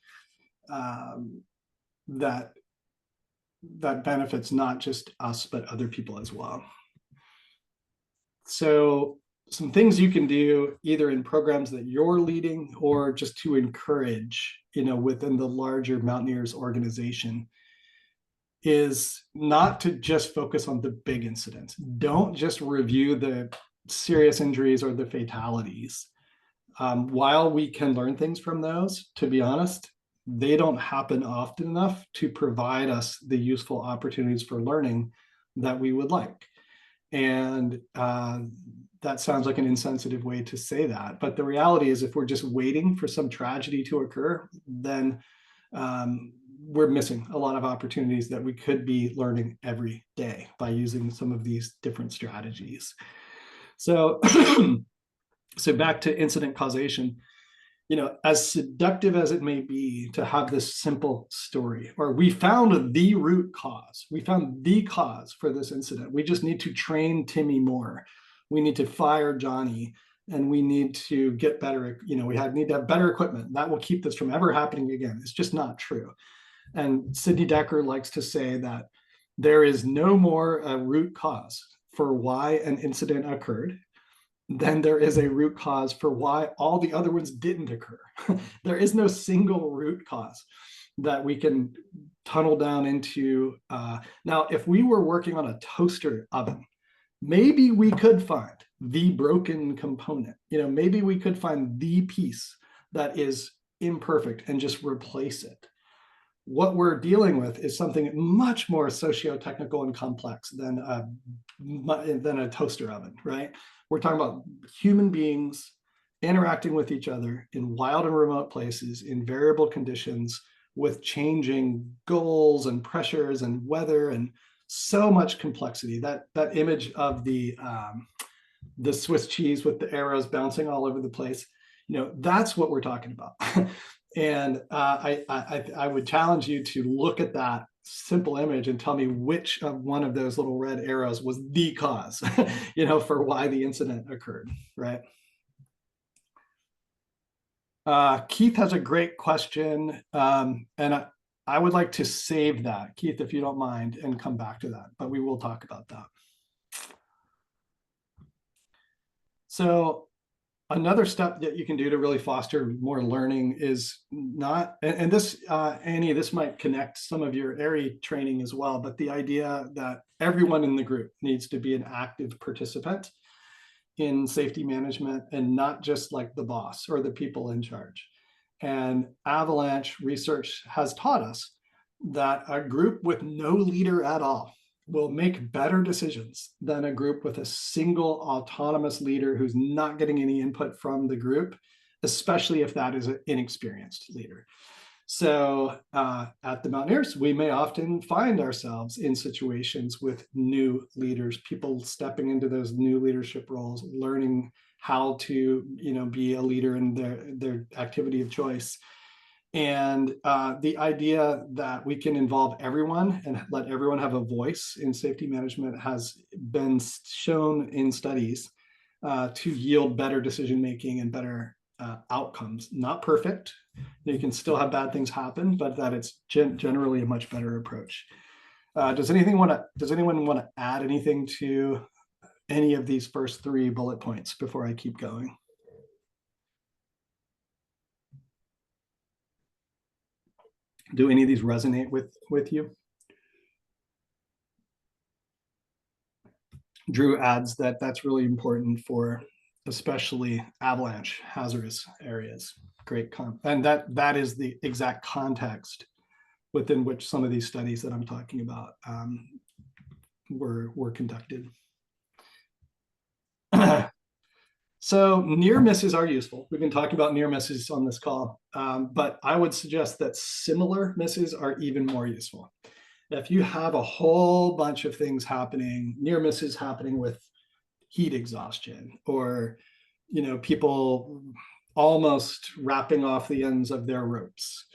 Speaker 1: that benefits not just us, but other people as well. So some things you can do either in programs that you're leading or just to encourage, within the larger Mountaineers organization, is not to just focus on the big incidents. Don't just review the serious injuries or the fatalities. While we can learn things from those, to be honest, they don't happen often enough to provide us the useful opportunities for learning that we would like. And that sounds like an insensitive way to say that. But the reality is, if we're just waiting for some tragedy to occur, then we're missing a lot of opportunities that we could be learning every day by using some of these different strategies. So, so back to incident causation, as seductive as it may be to have this simple story, or we found the root cause, we found the cause for this incident. We just need to train Timmy more. We need to fire Johnny, and we need to get better. We need to have better equipment. That will keep this from ever happening again. It's just not true. And Sidney Dekker likes to say that there is no more a root cause for why an incident occurred than there is a root cause for why all the other ones didn't occur. There is no single root cause that we can tunnel down into. Now, if we were working on a toaster oven, maybe we could find the broken component. Maybe we could find the piece that is imperfect and just replace it. What we're dealing with is something much more socio-technical and complex than a toaster oven, right? We're talking about human beings interacting with each other in wild and remote places, in variable conditions, with changing goals and pressures and weather and so much complexity. That image of the Swiss cheese with the arrows bouncing all over the place, that's what we're talking about. And I would challenge you to look at that simple image and tell me which of one of those little red arrows was the cause, for why the incident occurred, right? Keith has a great question, and I would like to save that, Keith, if you don't mind, and come back to that, but we will talk about that. So another step that you can do to really foster more learning is not, and this, Annie, this might connect some of your ARI training as well, but the idea that everyone in the group needs to be an active participant in safety management and not just like the boss or the people in charge. And avalanche research has taught us that a group with no leader at all will make better decisions than a group with a single autonomous leader who's not getting any input from the group, especially if that is an inexperienced leader. So at the Mountaineers, we may often find ourselves in situations with new leaders, people stepping into those new leadership roles, learning how to, be a leader in their activity of choice. And the idea that we can involve everyone and let everyone have a voice in safety management has been shown in studies to yield better decision-making and better outcomes. Not perfect. You can still have bad things happen, but that it's generally a much better approach. Does anyone want to add anything to any of these first three bullet points before I keep going? Do any of these resonate with you? Drew adds that that's really important for especially avalanche hazardous areas. Great and that is the exact context within which some of these studies that I'm talking about were conducted. So near misses are useful. We've been talking about near misses on this call, but I would suggest that similar misses are even more useful. If you have a whole bunch of things happening, near misses happening with heat exhaustion, or people almost wrapping off the ends of their ropes,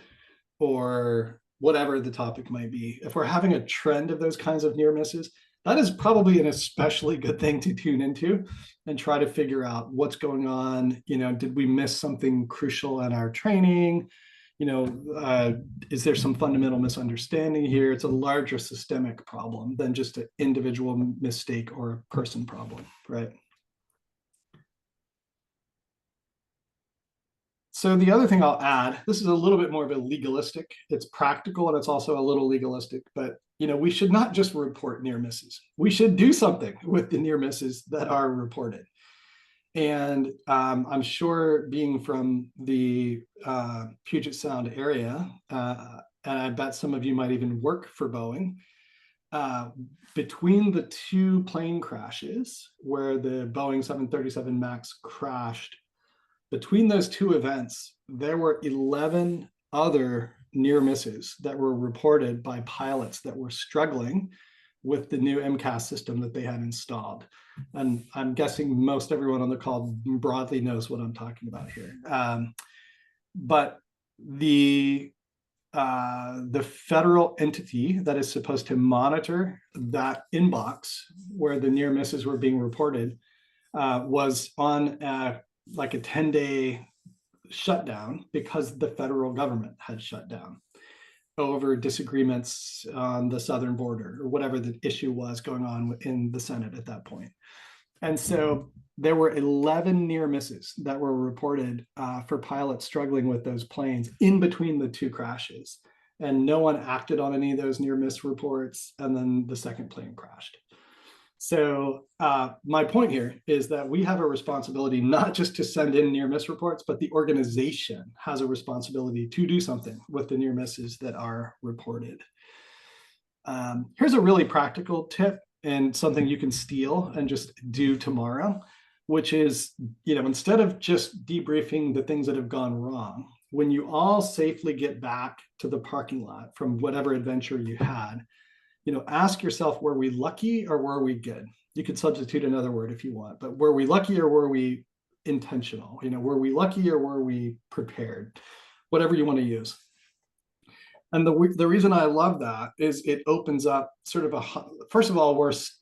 Speaker 1: or whatever the topic might be, if we're having a trend of those kinds of near misses, that is probably an especially good thing to tune into and try to figure out what's going on. Did we miss something crucial in our training? Is there some fundamental misunderstanding here? It's a larger systemic problem than just an individual mistake or a person problem, right? So the other thing I'll add, this is a little bit more of a legalistic, it's practical and it's also a little legalistic, but we should not just report near misses. We should do something with the near misses that are reported. And I'm sure, being from the Puget Sound area, and I bet some of you might even work for Boeing, between the two plane crashes where the Boeing 737 MAX crashed, between those two events, there were 11 other near misses that were reported by pilots that were struggling with the new MCAS system that they had installed. And I'm guessing most everyone on the call broadly knows what I'm talking about here. But the federal entity that is supposed to monitor that inbox where the near misses were being reported was on like a 10-day shutdown because the federal government had shut down over disagreements on the southern border or whatever the issue was going on in the Senate at that point. And so there were 11 near misses that were reported for pilots struggling with those planes in between the two crashes. And no one acted on any of those near miss reports. And then the second plane crashed. So my point here is that we have a responsibility not just to send in near miss reports, but the organization has a responsibility to do something with the near misses that are reported. Here's a really practical tip and something you can steal and just do tomorrow, which is, instead of just debriefing the things that have gone wrong, when you all safely get back to the parking lot from whatever adventure you had, ask yourself, were we lucky or were we good? You could substitute another word if you want, but were we lucky or were we intentional? Were we lucky or were we prepared? Whatever you want to use. And the reason I love that is it opens up sort of first of all,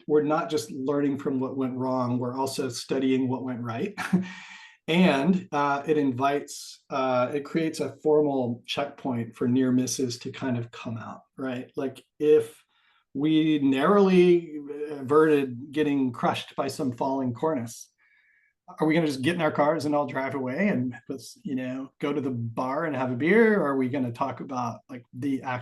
Speaker 1: we're not just learning from what went wrong, we're also studying what went right. And it creates a formal checkpoint for near misses to kind of come out, right? Like if we narrowly averted getting crushed by some falling cornice, are we going to just get in our cars and all drive away and go to the bar and have a beer? Or are we going to talk about like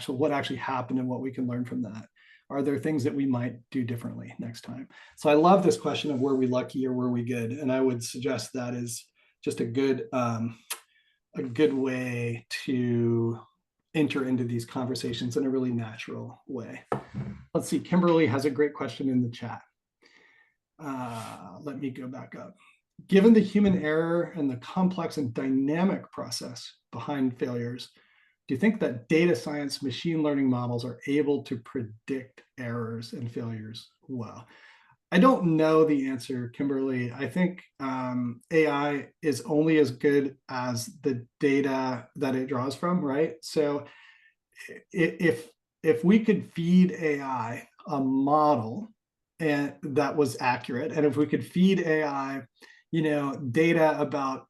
Speaker 1: what actually happened and what we can learn from that? Are there things that we might do differently next time? So I love this question of, were we lucky or were we good? And I would suggest that is just a good way to enter into these conversations in a really natural way. Let's see, Kimberly has a great question in the chat. Let me go back up. Given the human error and the complex and dynamic process behind failures, do you think that data science machine learning models are able to predict errors and failures well? I don't know the answer, Kimberly. I think AI is only as good as the data that it draws from, right? So if we could feed AI a model that was accurate, and if we could feed AI, data about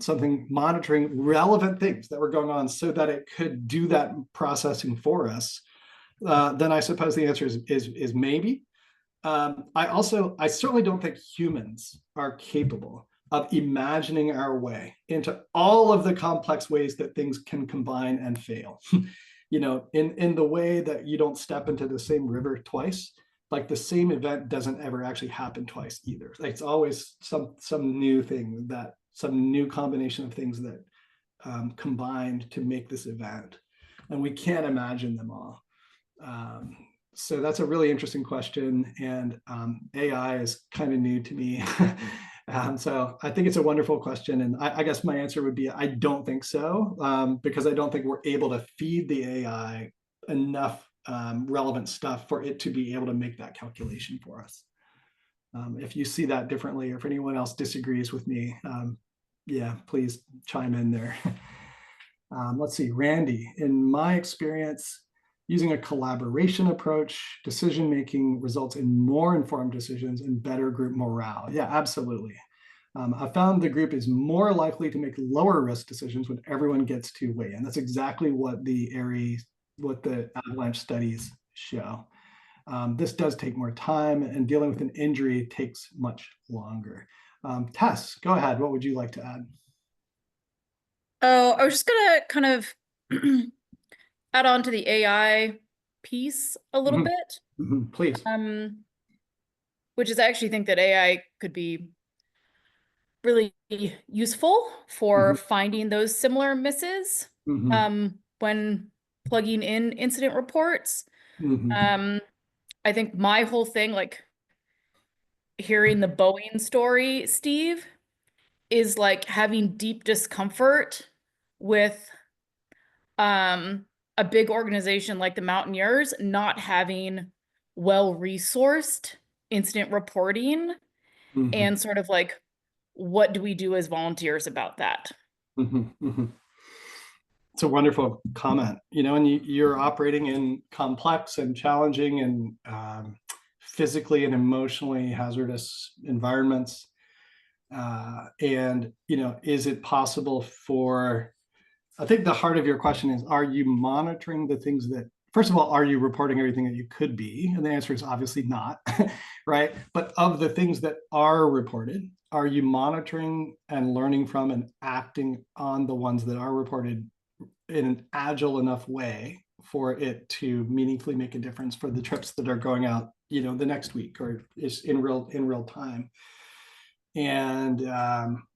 Speaker 1: something, monitoring relevant things that were going on so that it could do that processing for us, then I suppose the answer is maybe. I certainly don't think humans are capable of imagining our way into all of the complex ways that things can combine and fail. In the way that you don't step into the same river twice, like the same event doesn't ever actually happen twice either. Like it's always some new thing, some new combination of things that combined to make this event, and we can't imagine them all. So that's a really interesting question, and AI is kind of new to me. So I think it's a wonderful question, and I guess my answer would be I don't think so, because I don't think we're able to feed the AI enough relevant stuff for it to be able to make that calculation for us. If you see that differently, or if anyone else disagrees with me, yeah, please chime in there. Let's see, Randy, in my experience, Using a collaboration approach, decision-making results in more informed decisions and better group morale. Yeah, absolutely. I found the group is more likely to make lower risk decisions when everyone gets to weigh in. That's exactly what the avalanche studies show. This does take more time, and dealing with an injury takes much longer. Tess, go ahead. What would you like to add?
Speaker 6: Oh, I was just gonna kind of add on to the AI piece a little
Speaker 1: Mhm.
Speaker 6: bit.
Speaker 1: Please.
Speaker 6: Which is I actually think that AI could be really useful for
Speaker 1: Mhm.
Speaker 6: finding those similar misses when plugging in incident reports.
Speaker 1: Mhm.
Speaker 6: I think my whole thing, like hearing the Boeing story, Steve, is like having deep discomfort with a big organization like the Mountaineers not having well-resourced incident reporting
Speaker 1: Mhm.
Speaker 6: and sort of like what do we do as volunteers about that?
Speaker 1: Mhm. Mhm. It's a wonderful comment, and you're operating in complex and challenging and physically and emotionally hazardous environments. And, is it possible for, I think the heart of your question is, are you monitoring the things that, first of all, are you reporting everything that you could be? And the answer is obviously not, right? But of the things that are reported, are you monitoring and learning from and acting on the ones that are reported in an agile enough way for it to meaningfully make a difference for the trips that are going out, the next week or is in real time? And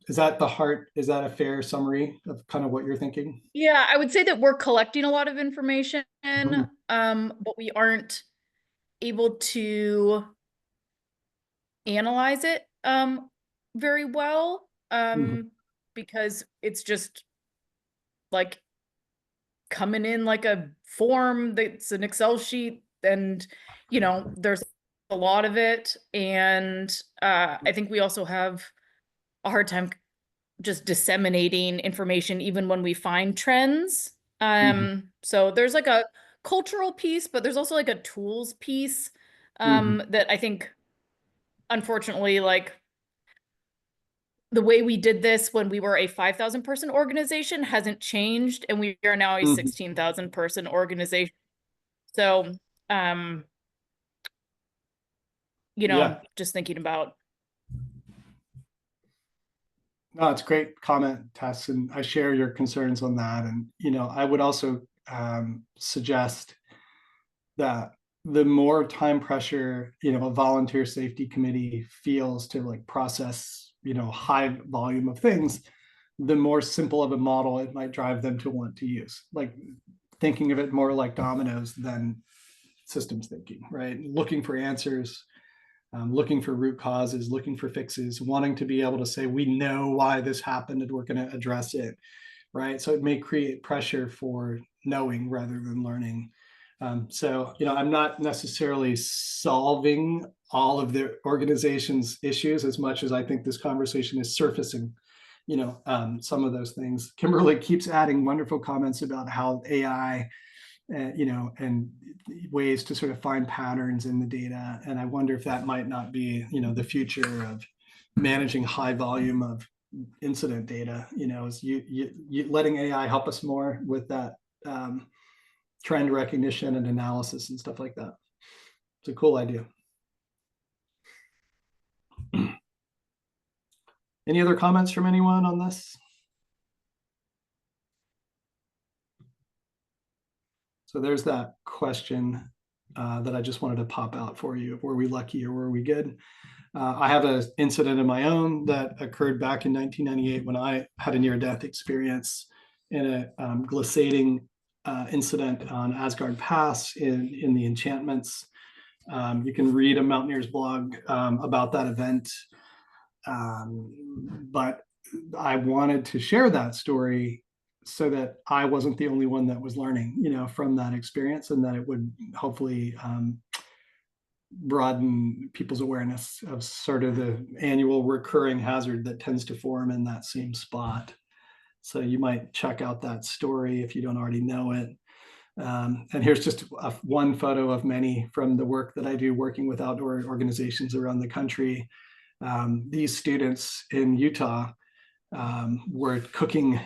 Speaker 1: is that the heart? Is that a fair summary of kind of what you're thinking?
Speaker 6: Yeah, I would say that we're collecting a lot of information,
Speaker 1: Mhm.
Speaker 6: but we aren't able to analyze it very well
Speaker 1: Mhm.
Speaker 6: because it's just like coming in like a form that's an Excel sheet and there's a lot of it and I think we also have a hard time just disseminating information even when we find trends.
Speaker 1: Mhm.
Speaker 6: So there's like a cultural piece, but there's also like a tools piece
Speaker 1: Mhm.
Speaker 6: that I think unfortunately like the way we did this when we were a 5,000 person organization hasn't changed and we are now a
Speaker 1: Mhm.
Speaker 6: 16,000 person organization. So um
Speaker 1: Yeah.
Speaker 6: just thinking about
Speaker 1: No, it's a great comment, Tess, and I share your concerns on that. And I would also suggest that the more time pressure a volunteer safety committee feels to like process high volume of things, the more simple of a model it might drive them to want to use, like thinking of it more like dominoes than systems thinking, right? Looking for answers, looking for root causes, looking for fixes, wanting to be able to say we know why this happened and we're going to address it, right? So it may create pressure for knowing rather than learning. So, I'm not necessarily solving all of the organization's issues as much as I think this conversation is surfacing, some of those things. Kimberly keeps adding wonderful comments about how AI, and ways to sort of find patterns in the data. And I wonder if that might not be, the future of managing high volume of incident data, is you letting AI help us more with that trend recognition and analysis and stuff like that. It's a cool idea. Any other comments from anyone on this? So there's that question that I just wanted to pop out for you. Were we lucky or were we good? I have an incident of my own that occurred back in 1998 when I had a near-death experience in a glissading incident on Asgard Pass in the Enchantments. You can read a Mountaineers blog about that event. But I wanted to share that story so that I wasn't the only one that was learning, from that experience, and that it would hopefully broaden people's awareness of sort of the annual recurring hazard that tends to form in that same spot. So you might check out that story if you don't already know it. And here's just one photo of many from the work that I do working with outdoor organizations around the country. These students in Utah were cooking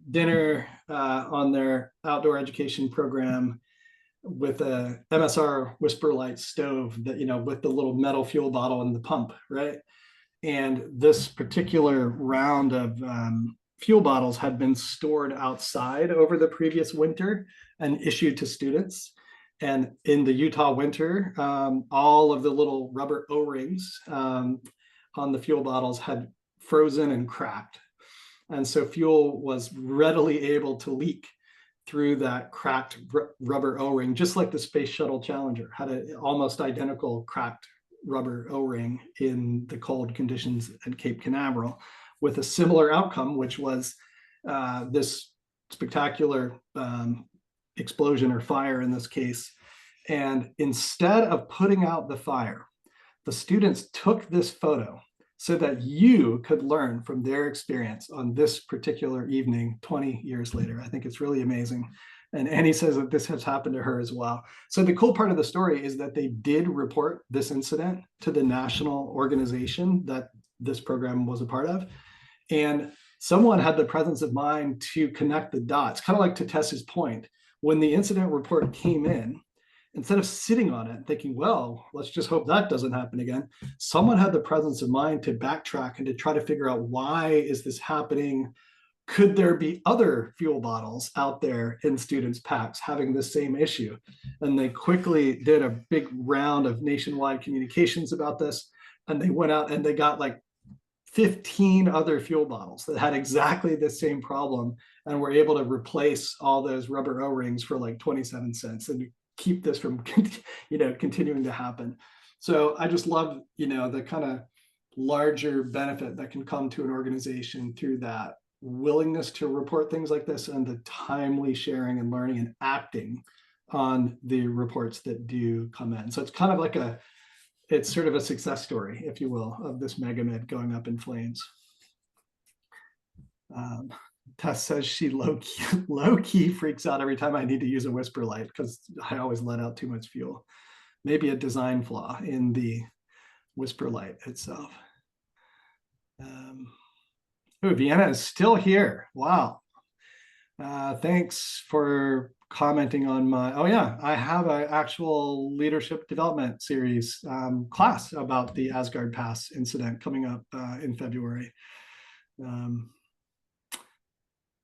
Speaker 1: dinner on their outdoor education program with a MSR Whisper Light stove that, with the little metal fuel bottle and the pump, right? And this particular round of fuel bottles had been stored outside over the previous winter and issued to students. And in the Utah winter, all of the little rubber O-rings on the fuel bottles had frozen and cracked. And so fuel was readily able to leak through that cracked rubber O-ring, just like the Space Shuttle Challenger had an almost identical cracked rubber O-ring in the cold conditions at Cape Canaveral, with a similar outcome, which was this spectacular explosion or fire in this case. And instead of putting out the fire, the students took this photo so that you could learn from their experience on this particular evening 20 years later. I think it's really amazing. And Annie says that this has happened to her as well. So the cool part of the story is that they did report this incident to the national organization that this program was a part of. And someone had the presence of mind to connect the dots, kind of like to Tessa's point. When the incident report came in, instead of sitting on it thinking, well, let's just hope that doesn't happen again, someone had the presence of mind to backtrack and to try to figure out, why is this happening? Could there be other fuel bottles out there in students' packs having the same issue? And they quickly did a big round of nationwide communications about this. And they went out and they got like 15 other fuel bottles that had exactly the same problem, and were able to replace all those rubber O-rings for like 27 cents and keep this from continuing to happen. So I just love the kind of larger benefit that can come to an organization through that willingness to report things like this, and the timely sharing and learning and acting on the reports that do come in. So it's kind of like it's sort of a success story, if you will, of this megamid going up in flames. Tess says she low key freaks out every time I need to use a whisper light, because I always let out too much fuel. Maybe a design flaw in the whisper light itself. Oh, Vienna is still here. Wow. Thanks for commenting on my, oh yeah, I have an actual leadership development series class about the Asgard Pass incident coming up in February.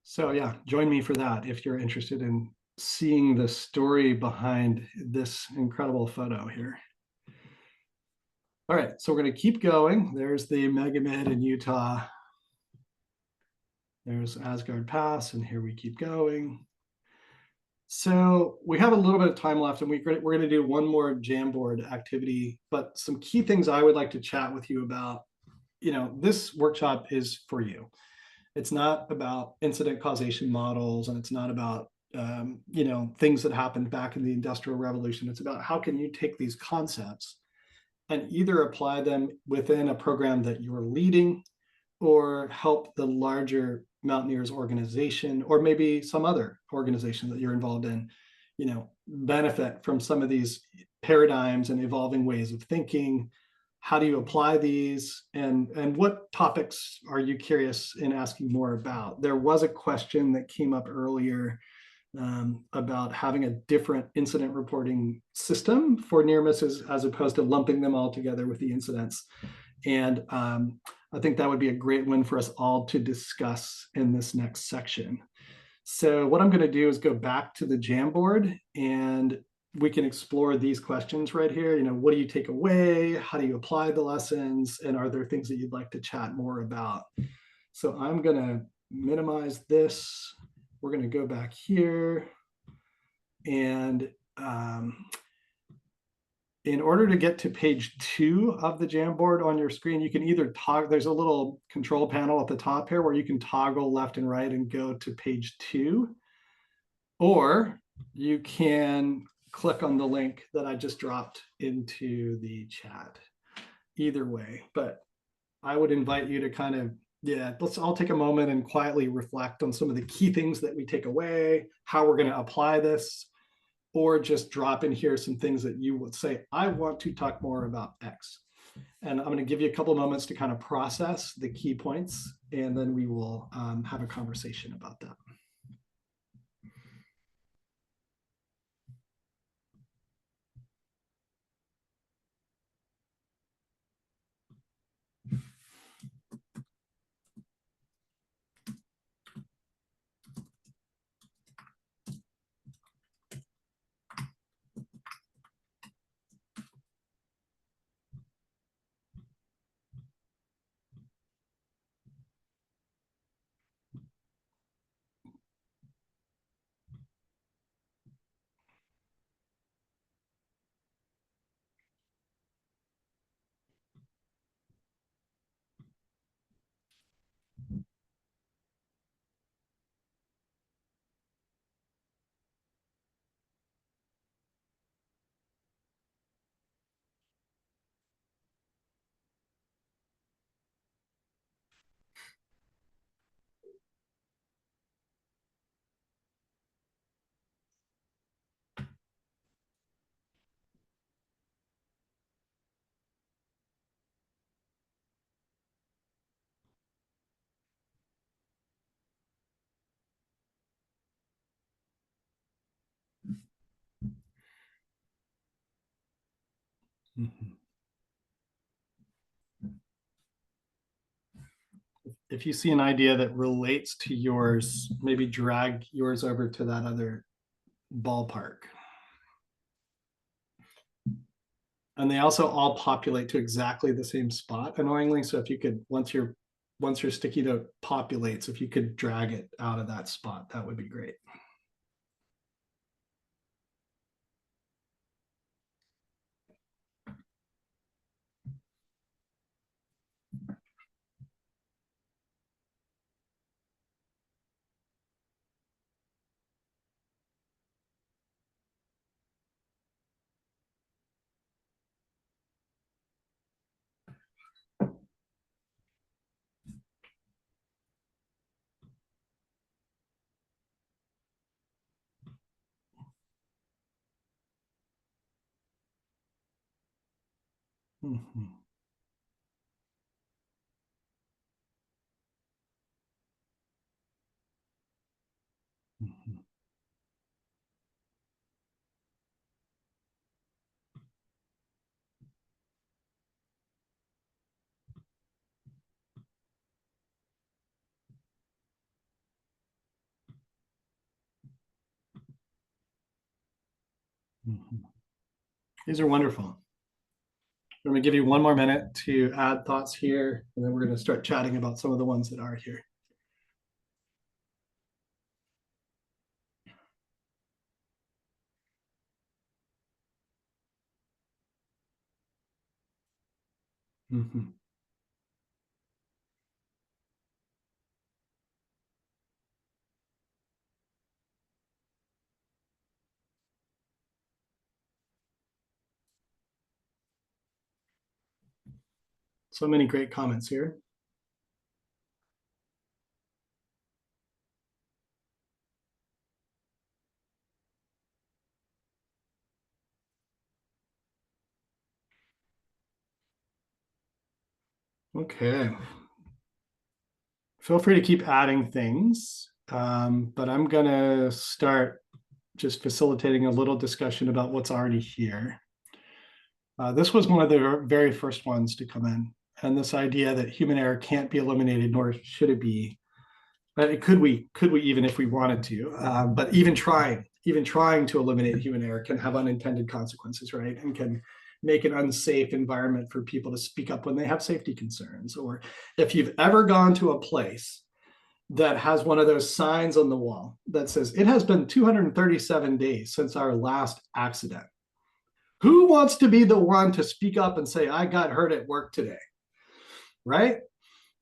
Speaker 1: So yeah, join me for that if you're interested in seeing the story behind this incredible photo here. All right, so we're going to keep going. There's the megamid in Utah. There's Asgard Pass, and here we keep going. So we have a little bit of time left, and we're going to do one more Jamboard activity, but some key things I would like to chat with you about. This workshop is for you. It's not about incident causation models, and it's not about things that happened back in the Industrial Revolution. It's about how can you take these concepts and either apply them within a program that you're leading, or help the larger Mountaineers organization, or maybe some other organization that you're involved in, benefit from some of these paradigms and evolving ways of thinking. How do you apply these, and what topics are you curious in asking more about? There was a question that came up earlier about having a different incident reporting system for near misses, as opposed to lumping them all together with the incidents. And I think that would be a great one for us all to discuss in this next section. So what I'm going to do is go back to the Jamboard, and we can explore these questions right here. What do you take away? How do you apply the lessons? And are there things that you'd like to chat more about? So I'm going to minimize this. We're going to go back here. And in order to get to page 2 of the Jamboard on your screen, you can either toggle, there's a little control panel at the top here where you can toggle left and right and go to page 2, or you can click on the link that I just dropped into the chat. Either way, but I would invite you to kind of Yeah, let's all take a moment and quietly reflect on some of the key things that we take away, how we're going to apply this, or just drop in here some things that you would say, I want to talk more about X. And I'm going to give you a couple of moments to kind of process the key points, and then we will have a conversation about that. Mhm. If you see an idea that relates to yours, maybe drag yours over to that other ballpark. And they also all populate to exactly the same spot, annoyingly. So if you could, once your sticky note populates, if you could drag it out of that spot, that would be great. Mhm. Mhm. Mhm. These are wonderful. I'm going to give you one more minute to add thoughts here, and then we're going to start chatting about some of the ones that are here. Mhm. So many great comments here. Okay. Feel free to keep adding things, but I'm going to start just facilitating a little discussion about what's already here. This was one of the very first ones to come in, and this idea that human error can't be eliminated, nor should it be. Could we even if we wanted to? But even trying to eliminate human error can have unintended consequences, right? And can make an unsafe environment for people to speak up when they have safety concerns. Or if you've ever gone to a place that has one of those signs on the wall that says, it has been 237 days since our last accident. Who wants to be the one to speak up and say, I got hurt at work today? Right?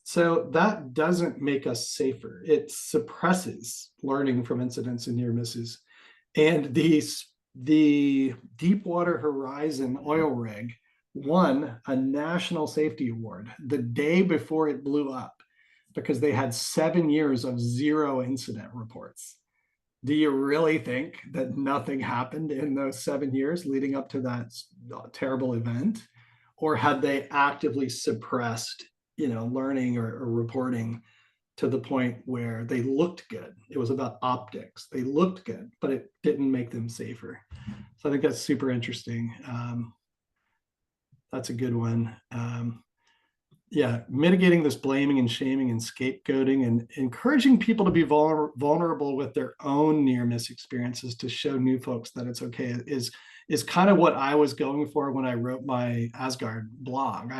Speaker 1: So that doesn't make us safer. It suppresses learning from incidents and near misses. And the Deepwater Horizon oil rig won a national safety award the day before it blew up because they had 7 years of 0 incident reports. Do you really think that nothing happened in those 7 years leading up to that terrible event? Or had they actively suppressed, learning or reporting to the point where they looked good? It was about optics. They looked good, but it didn't make them safer. So I think that's super interesting. That's a good one. Yeah, mitigating this blaming and shaming and scapegoating, and encouraging people to be vulnerable with their own near miss experiences to show new folks that it's okay is kind of what I was going for when I wrote my Asgard blog.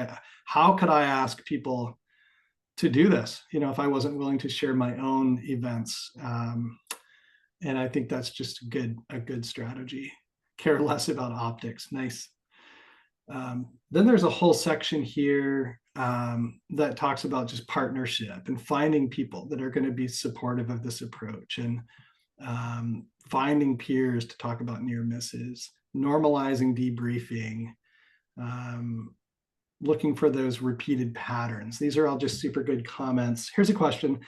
Speaker 1: How could I ask people to do this, if I wasn't willing to share my own events? And I think that's just a good strategy. Care less about optics. Nice. Then there's a whole section here that talks about just partnership and finding people that are going to be supportive of this approach, and finding peers to talk about near misses, normalizing debriefing, looking for those repeated patterns. These are all just super good comments. Here's a question.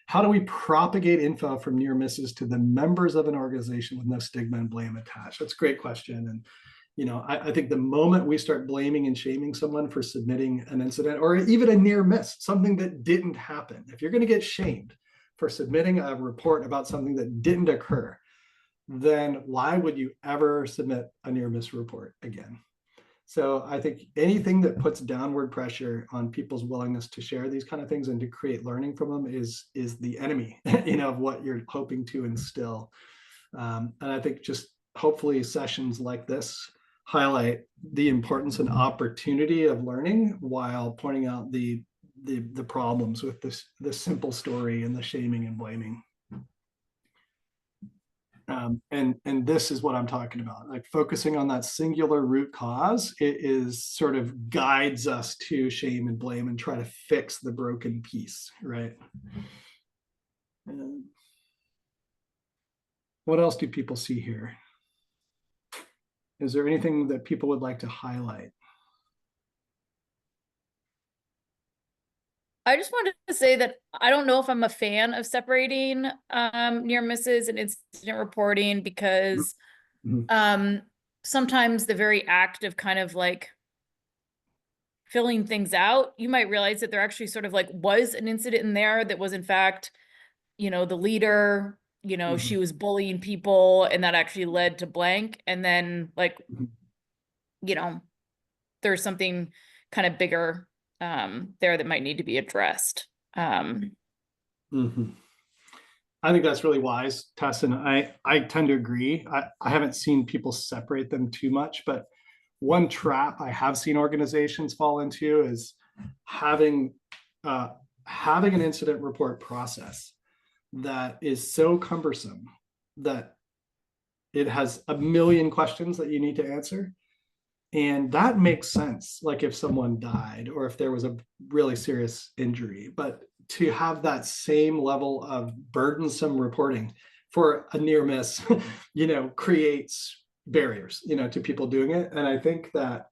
Speaker 1: How do we propagate info from near misses to the members of an organization with no stigma and blame attached? That's a great question. And I think the moment we start blaming and shaming someone for submitting an incident or even a near miss, something that didn't happen, if you're going to get shamed for submitting a report about something that didn't occur, then why would you ever submit a near miss report again? So I think anything that puts downward pressure on people's willingness to share these kind of things and to create learning from them is the enemy, of what you're hoping to instill. And I think just hopefully sessions like this highlight the importance and opportunity of learning while pointing out the problems with this simple story and the shaming and blaming. And this is what I'm talking about, like focusing on that singular root cause. It is sort of guides us to shame and blame and try to fix the broken piece, right? What else do people see here? Is there anything that people would like to highlight?
Speaker 6: I just wanted to say that I don't know if I'm a fan of separating near misses and incident reporting, because sometimes the very act of kind of like filling things out, you might realize that there actually sort of like was an incident in there that was in fact, the leader, she was bullying people and that actually led to blank. And then like, there's something kind of bigger there that might need to be addressed.
Speaker 1: I think that's really wise, Tess, and I tend to agree. I haven't seen people separate them too much, but one trap I have seen organizations fall into is having an incident report process that is so cumbersome that it has a million questions that you need to answer. And that makes sense, like if someone died or if there was a really serious injury. But to have that same level of burdensome reporting for a near miss, creates barriers, to people doing it. And I think that,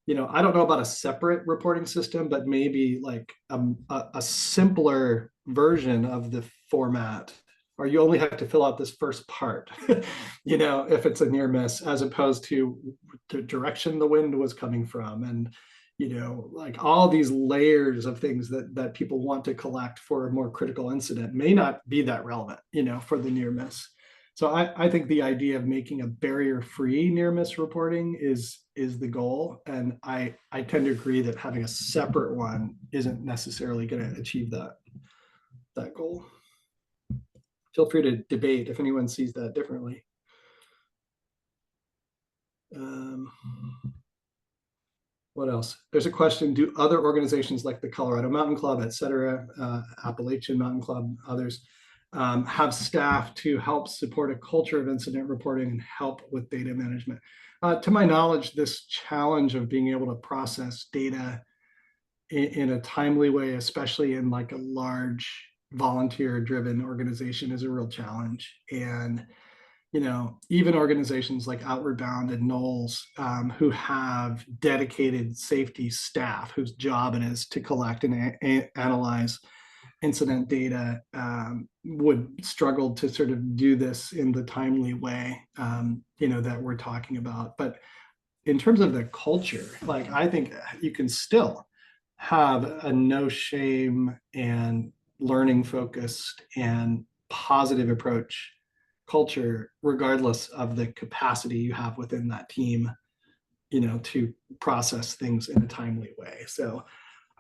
Speaker 1: I don't know about a separate reporting system, but maybe like a simpler version of the format, or you only have to fill out this first part, if it's a near miss, as opposed to the direction the wind was coming from. And, like all these layers of things that people want to collect for a more critical incident may not be that relevant, for the near miss. So I think the idea of making a barrier-free near miss reporting is the goal. And I tend to agree that having a separate one isn't necessarily going to achieve that goal. Feel free to debate if anyone sees that differently. What else? There's a question: do other organizations like the Colorado Mountain Club, et cetera, Appalachian Mountain Club, others, have staff to help support a culture of incident reporting and help with data management? To my knowledge, this challenge of being able to process data in a timely way, especially in like a large volunteer-driven organization, is a real challenge. And even organizations like Outward Bound and Knowles, who have dedicated safety staff whose job it is to collect and analyze incident data would struggle to sort of do this in the timely way, that we're talking about. But in terms of the culture, like I think you can still have a no shame and learning focused and positive approach culture, regardless of the capacity you have within that team, to process things in a timely way. So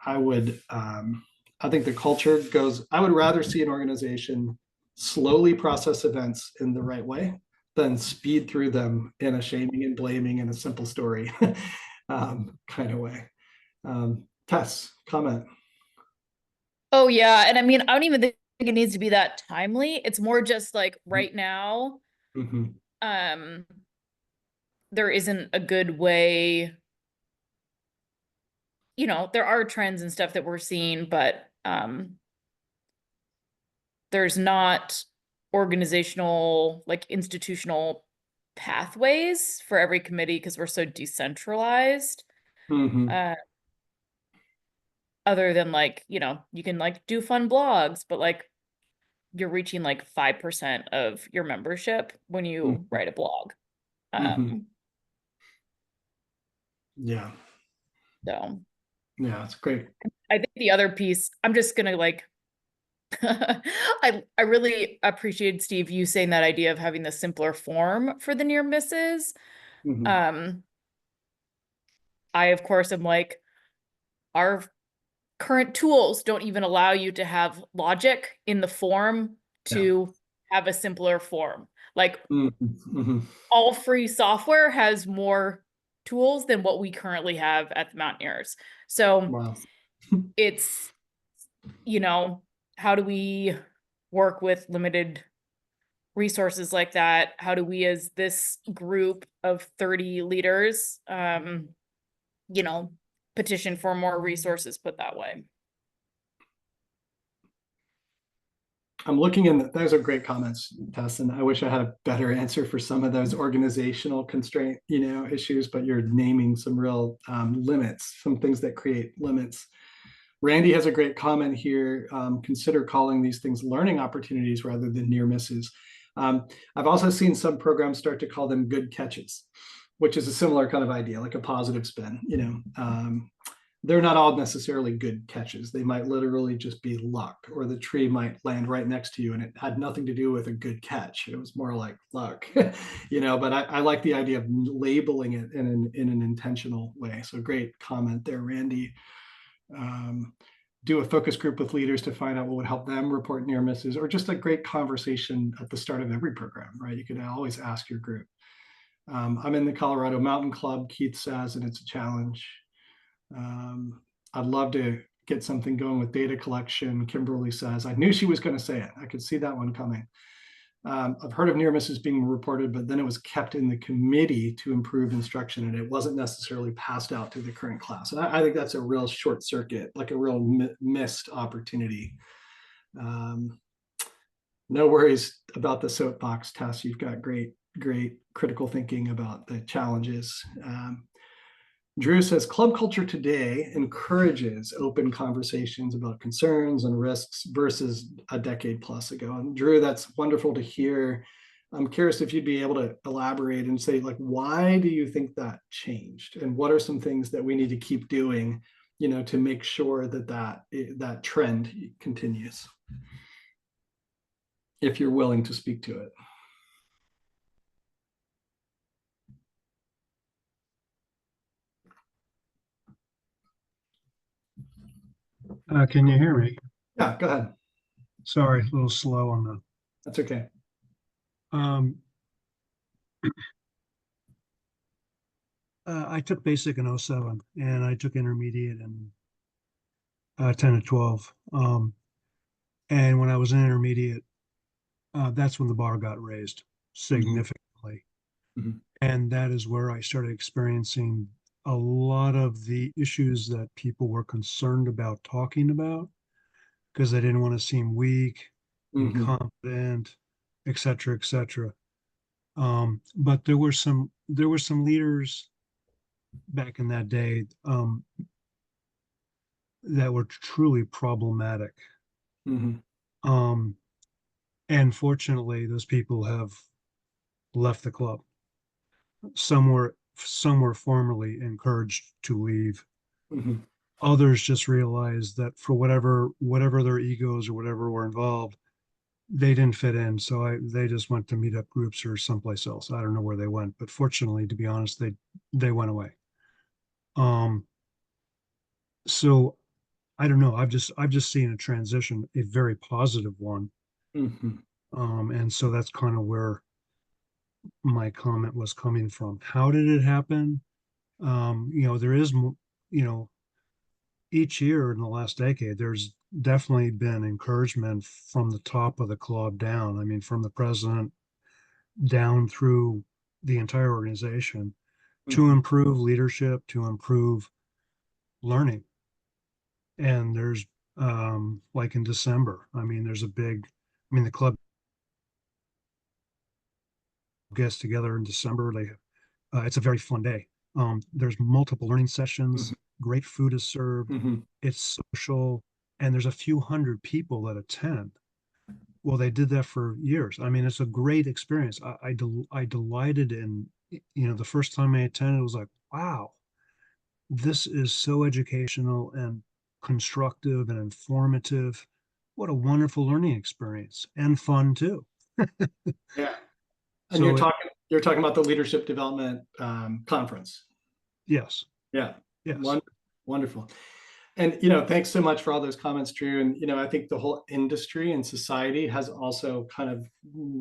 Speaker 1: I would, I think the culture goes, I would rather see an organization slowly process events in the right way than speed through them in a shaming and blaming and a simple story kind of way. Tess, comment.
Speaker 6: Oh yeah, and I mean, I don't even think it needs to be that timely. It's more just like right now,
Speaker 1: Mm-hmm.
Speaker 6: There isn't a good way. There are trends and stuff that we're seeing, but there's not organizational, like institutional pathways for every committee because we're so decentralized.
Speaker 1: Mm-hmm.
Speaker 6: Other than like, you can like do fun blogs, but like you're reaching like 5% of your membership when you write a blog.
Speaker 1: Mm-hmm. Yeah.
Speaker 6: So
Speaker 1: Yeah, it's great.
Speaker 6: I think the other piece, I'm just gonna like I really appreciate, Steve, you saying that idea of having the simpler form for the near misses.
Speaker 1: Mm-hmm.
Speaker 6: I of course am like, our current tools don't even allow you to have logic in the form to have a simpler form. Like
Speaker 1: Mm-hmm.
Speaker 6: all free software has more tools than what we currently have at the Mountaineers. So
Speaker 1: Wow.
Speaker 6: it's, how do we work with limited resources like that? How do we, as this group of 30 leaders, petition for more resources put that way?
Speaker 1: I'm looking in, those are great comments, Tess, and I wish I had a better answer for some of those organizational constraint, issues, but you're naming some real limits, some things that create limits. Randy has a great comment here. Consider calling these things learning opportunities rather than near misses. I've also seen some programs start to call them good catches, which is a similar kind of idea, like a positive spin. They're not all necessarily good catches. They might literally just be luck, or the tree might land right next to you and it had nothing to do with a good catch. It was more like luck, but I like the idea of labeling it in an intentional way. So great comment there, Randy. Do a focus group with leaders to find out what would help them report near misses, or just a great conversation at the start of every program, right? You could always ask your group. I'm in the Colorado Mountain Club, Keith says, and it's a challenge. I'd love to get something going with data collection. Kimberly says, I knew she was going to say it. I could see that one coming. I've heard of near misses being reported, but then it was kept in the committee to improve instruction, and it wasn't necessarily passed out to the current class. And I think that's a real short circuit, like a real missed opportunity. No worries about the soapbox, Tess. You've got great critical thinking about the challenges. Drew says, club culture today encourages open conversations about concerns and risks versus a decade plus ago. And Drew, that's wonderful to hear. I'm curious if you'd be able to elaborate and say, like, why do you think that changed? And what are some things that we need to keep doing, to make sure that trend continues? If you're willing to speak to it.
Speaker 7: Can you hear me?
Speaker 1: Yeah, go ahead.
Speaker 7: Sorry, a little slow on the.
Speaker 1: That's okay.
Speaker 7: I took basic in 07 and I took intermediate in 10 to 12. And when I was in intermediate, that's when the bar got raised significantly.
Speaker 1: Mm-hmm.
Speaker 7: And that is where I started experiencing a lot of the issues that people were concerned about talking about because they didn't want to seem weak, incompetent, et cetera, et cetera. But there were some leaders back in that day that were truly problematic.
Speaker 1: Mhm.
Speaker 7: And fortunately, those people have left the club. Some were formerly encouraged to leave.
Speaker 1: Mhm.
Speaker 7: Others just realized that for whatever their egos or whatever were involved, they didn't fit in. So they just went to meet up groups or someplace else. I don't know where they went, but fortunately, to be honest, they went away. So I don't know. I've just seen a transition, a very positive one.
Speaker 1: Mhm.
Speaker 7: And so that's kind of where my comment was coming from. How did it happen? There is, you know, each year in the last decade, there's definitely been encouragement from the top of the club down. I mean, from the president down through the entire organization to
Speaker 1: Mhm.
Speaker 7: improve leadership, to improve learning. And there's, like in December, I mean, the club gets together in December. It's a very fun day. There's multiple learning sessions,
Speaker 1: Mhm.
Speaker 7: great food is served,
Speaker 1: Mhm.
Speaker 7: it's social, and there's a few hundred people that attend. Well, they did that for years. I mean, it's a great experience. I delighted in, the first time I attended, it was like, wow, this is so educational and constructive and informative. What a wonderful learning experience and fun too.
Speaker 1: Yeah. And
Speaker 7: So
Speaker 1: you're talking about the leadership development conference.
Speaker 7: yes,
Speaker 1: Yeah.
Speaker 7: yes.
Speaker 1: Wonderful. And, thanks so much for all those comments, Drew. And, I think the whole industry and society has also kind of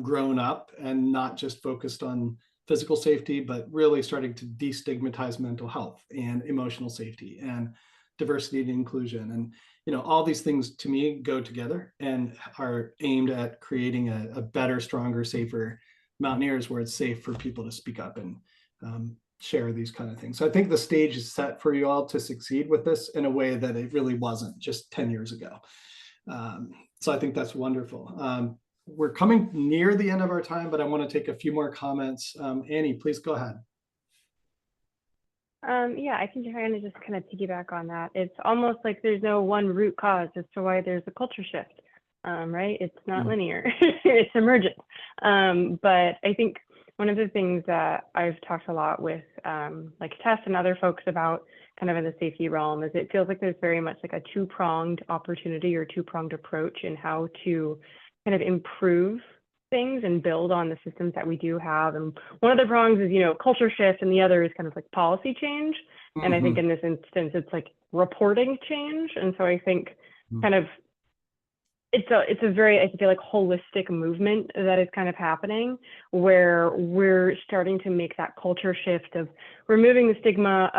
Speaker 1: grown up and not just focused on physical safety, but really starting to destigmatize mental health and emotional safety and diversity and inclusion. And, all these things to me go together and are aimed at creating a better, stronger, safer Mountaineers where it's safe for people to speak up and share these kind of things. So I think the stage is set for you all to succeed with this in a way that it really wasn't just 10 years ago. So I think that's wonderful. We're coming near the end of our time, but I want to take a few more comments. Annie, please go ahead.
Speaker 3: Yeah, I can kind of just kind of piggyback on that. It's almost like there's no one root cause as to why there's a culture shift, right? It's not linear, it's emergent. But I think one of the things that I've talked a lot with like Tess and other folks about kind of in the safety realm is it feels like there's very much like a two-pronged opportunity or two-pronged approach in how to kind of improve things and build on the systems that we do have. And one of the prongs is, culture shift, and the other is kind of like policy change. And I think in this instance, it's like reporting change. And so I think kind of it's a very, I feel like, holistic movement that is kind of happening where we're starting to make that culture shift of removing the stigma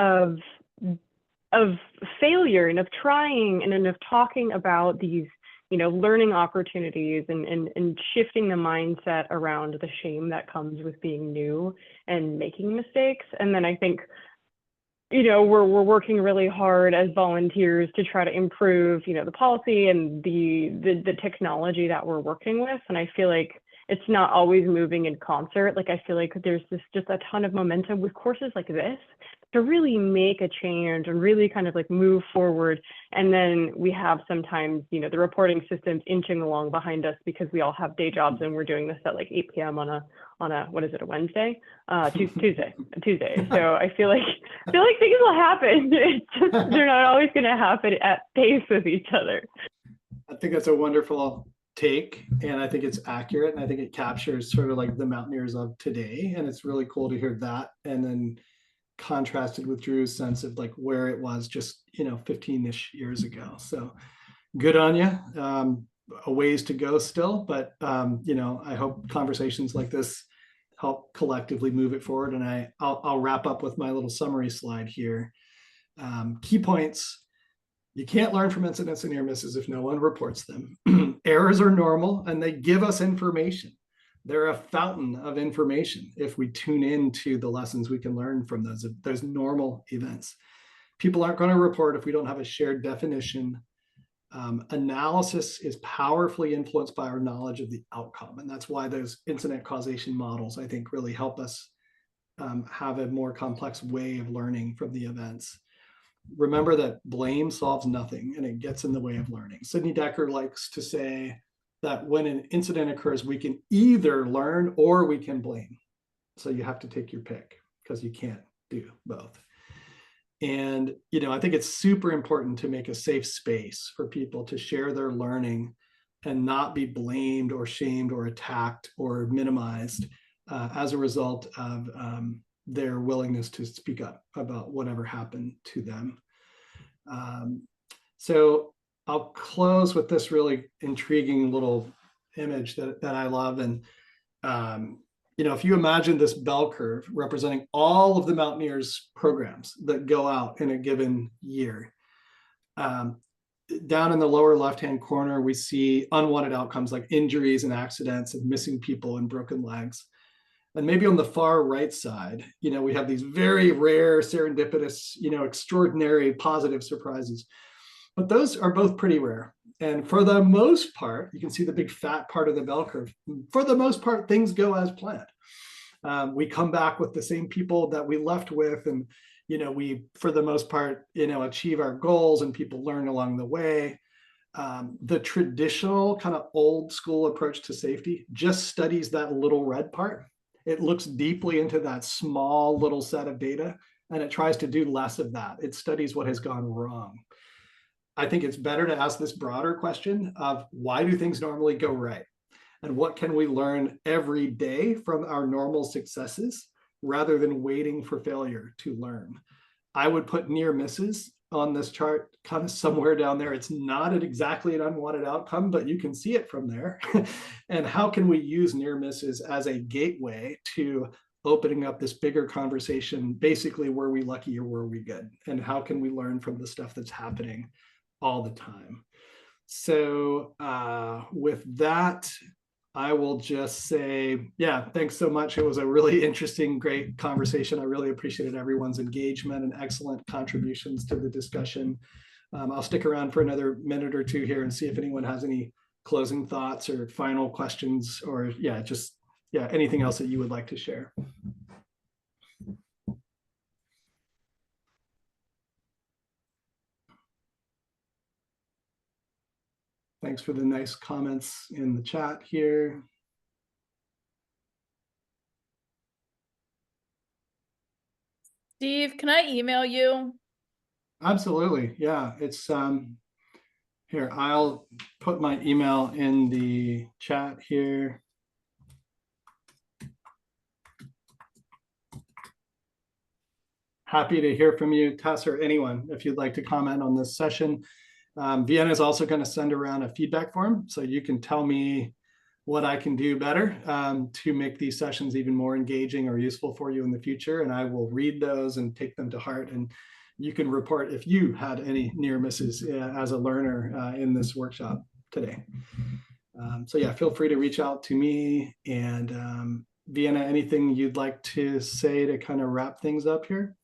Speaker 3: of failure and of trying and of talking about these learning opportunities and shifting the mindset around the shame that comes with being new and making mistakes. And then I think, we're working really hard as volunteers to try to improve, the policy and the technology that we're working with. And I feel like it's not always moving in concert. Like, I feel like there's just a ton of momentum with courses like this to really make a change and really kind of like move forward. And then we have sometimes, the reporting systems inching along behind us because we all have day jobs and we're doing this at like 8 p.m. on a what is it, a Wednesday? Tuesday. So I feel like things will happen. It's just, they're not always going to happen at pace with each other.
Speaker 1: I think that's a wonderful take, and I think it's accurate, and I think it captures sort of like the Mountaineers of today. And it's really cool to hear that, and then contrasted with Drew's sense of like where it was just 15-ish years ago. So good on you. A ways to go still, but I hope conversations like this help collectively move it forward. And I'll wrap up with my little summary slide here. Key points. You can't learn from incidents and near misses if no one reports them. Errors are normal and they give us information. They're a fountain of information. If we tune into the lessons we can learn from those normal events. People aren't going to report if we don't have a shared definition. Analysis is powerfully influenced by our knowledge of the outcome. And that's why those incident causation models, I think, really help us have a more complex way of learning from the events. remember that blame solves nothing and it gets in the way of learning. Sidney Dekker likes to say that when an incident occurs, we can either learn or we can blame. So you have to take your pick because you can't do both. And, you know, I think it's super important to make a safe space for people to share their learning and not be blamed or shamed or attacked or minimized as a result of their willingness to speak up about whatever happened to them. So I'll close with this really intriguing little image that I love. And, you know, if you imagine this bell curve representing all of the Mountaineers programs that go out in a given year, down in the lower left-hand corner, we see unwanted outcomes like injuries and accidents and missing people and broken legs. And maybe on the far right side, you know, we have these very rare, serendipitous, you know, extraordinary positive surprises. But those are both pretty rare. And for the most part, you can see the big fat part of the bell curve. For the most part, things go as planned. We come back with the same people that we left with, and you know, we, for the most part, you know, achieve our goals and people learn along the way. The traditional kind of old school approach to safety just studies that little red part. It looks deeply into that small little set of data, and it tries to do less of that. It studies what has gone wrong. I think it's better to ask this broader question of why do things normally go right? And what can we learn every day from our normal successes rather than waiting for failure to learn? I would put near misses on this chart kind of somewhere down there. It's not exactly an unwanted outcome, but you can see it from there. And how can we use near misses as a gateway to opening up this bigger conversation? Basically, were we lucky or were we good? And how can we learn from the stuff that's happening all the time? So with that, I will just say, yeah, thanks so much. It was a really interesting, great conversation. I really appreciated everyone's engagement and excellent contributions to the discussion. I'll stick around for another minute or two here and see if anyone has any closing thoughts or final questions, or anything else that you would like to share. Thanks for the nice comments in the chat here.
Speaker 6: Steve, can I email you?
Speaker 1: Absolutely. Yeah, it's here. I'll put my email in the chat here. Happy to hear from you, Tess, or anyone, if you'd like to comment on this session. Vienna is also going to send around a feedback form, so you can tell me what I can do better to make these sessions even more engaging or useful for you in the future. And I will read those and take them to heart. And you can report if you had any near misses as a learner in this workshop today. So yeah, feel free to reach out to me. And Vienna, anything you'd like to say to kind of wrap things up here?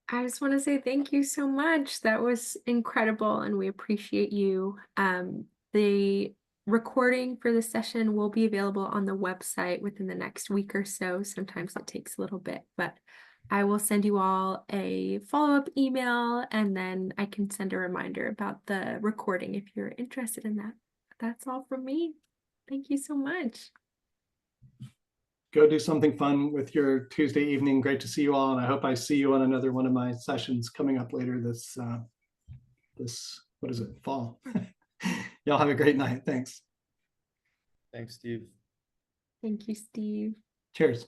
Speaker 2: I just want to say thank you so much. That was incredible, and we appreciate you. The recording for the session will be available on the website within the next week or so. Sometimes it takes a little bit, but I will send you all a follow-up email, and then I can send a reminder about the recording if you're interested in that. That's all from me. Thank you so much.
Speaker 1: Go do something fun with your Tuesday evening. Great to see you all, and I hope I see you on another one of my sessions coming up later this what is it, fall. Y'all have a great night. Thanks.
Speaker 8: Thanks, Steve.
Speaker 2: Thank you, Steve.
Speaker 1: Cheers.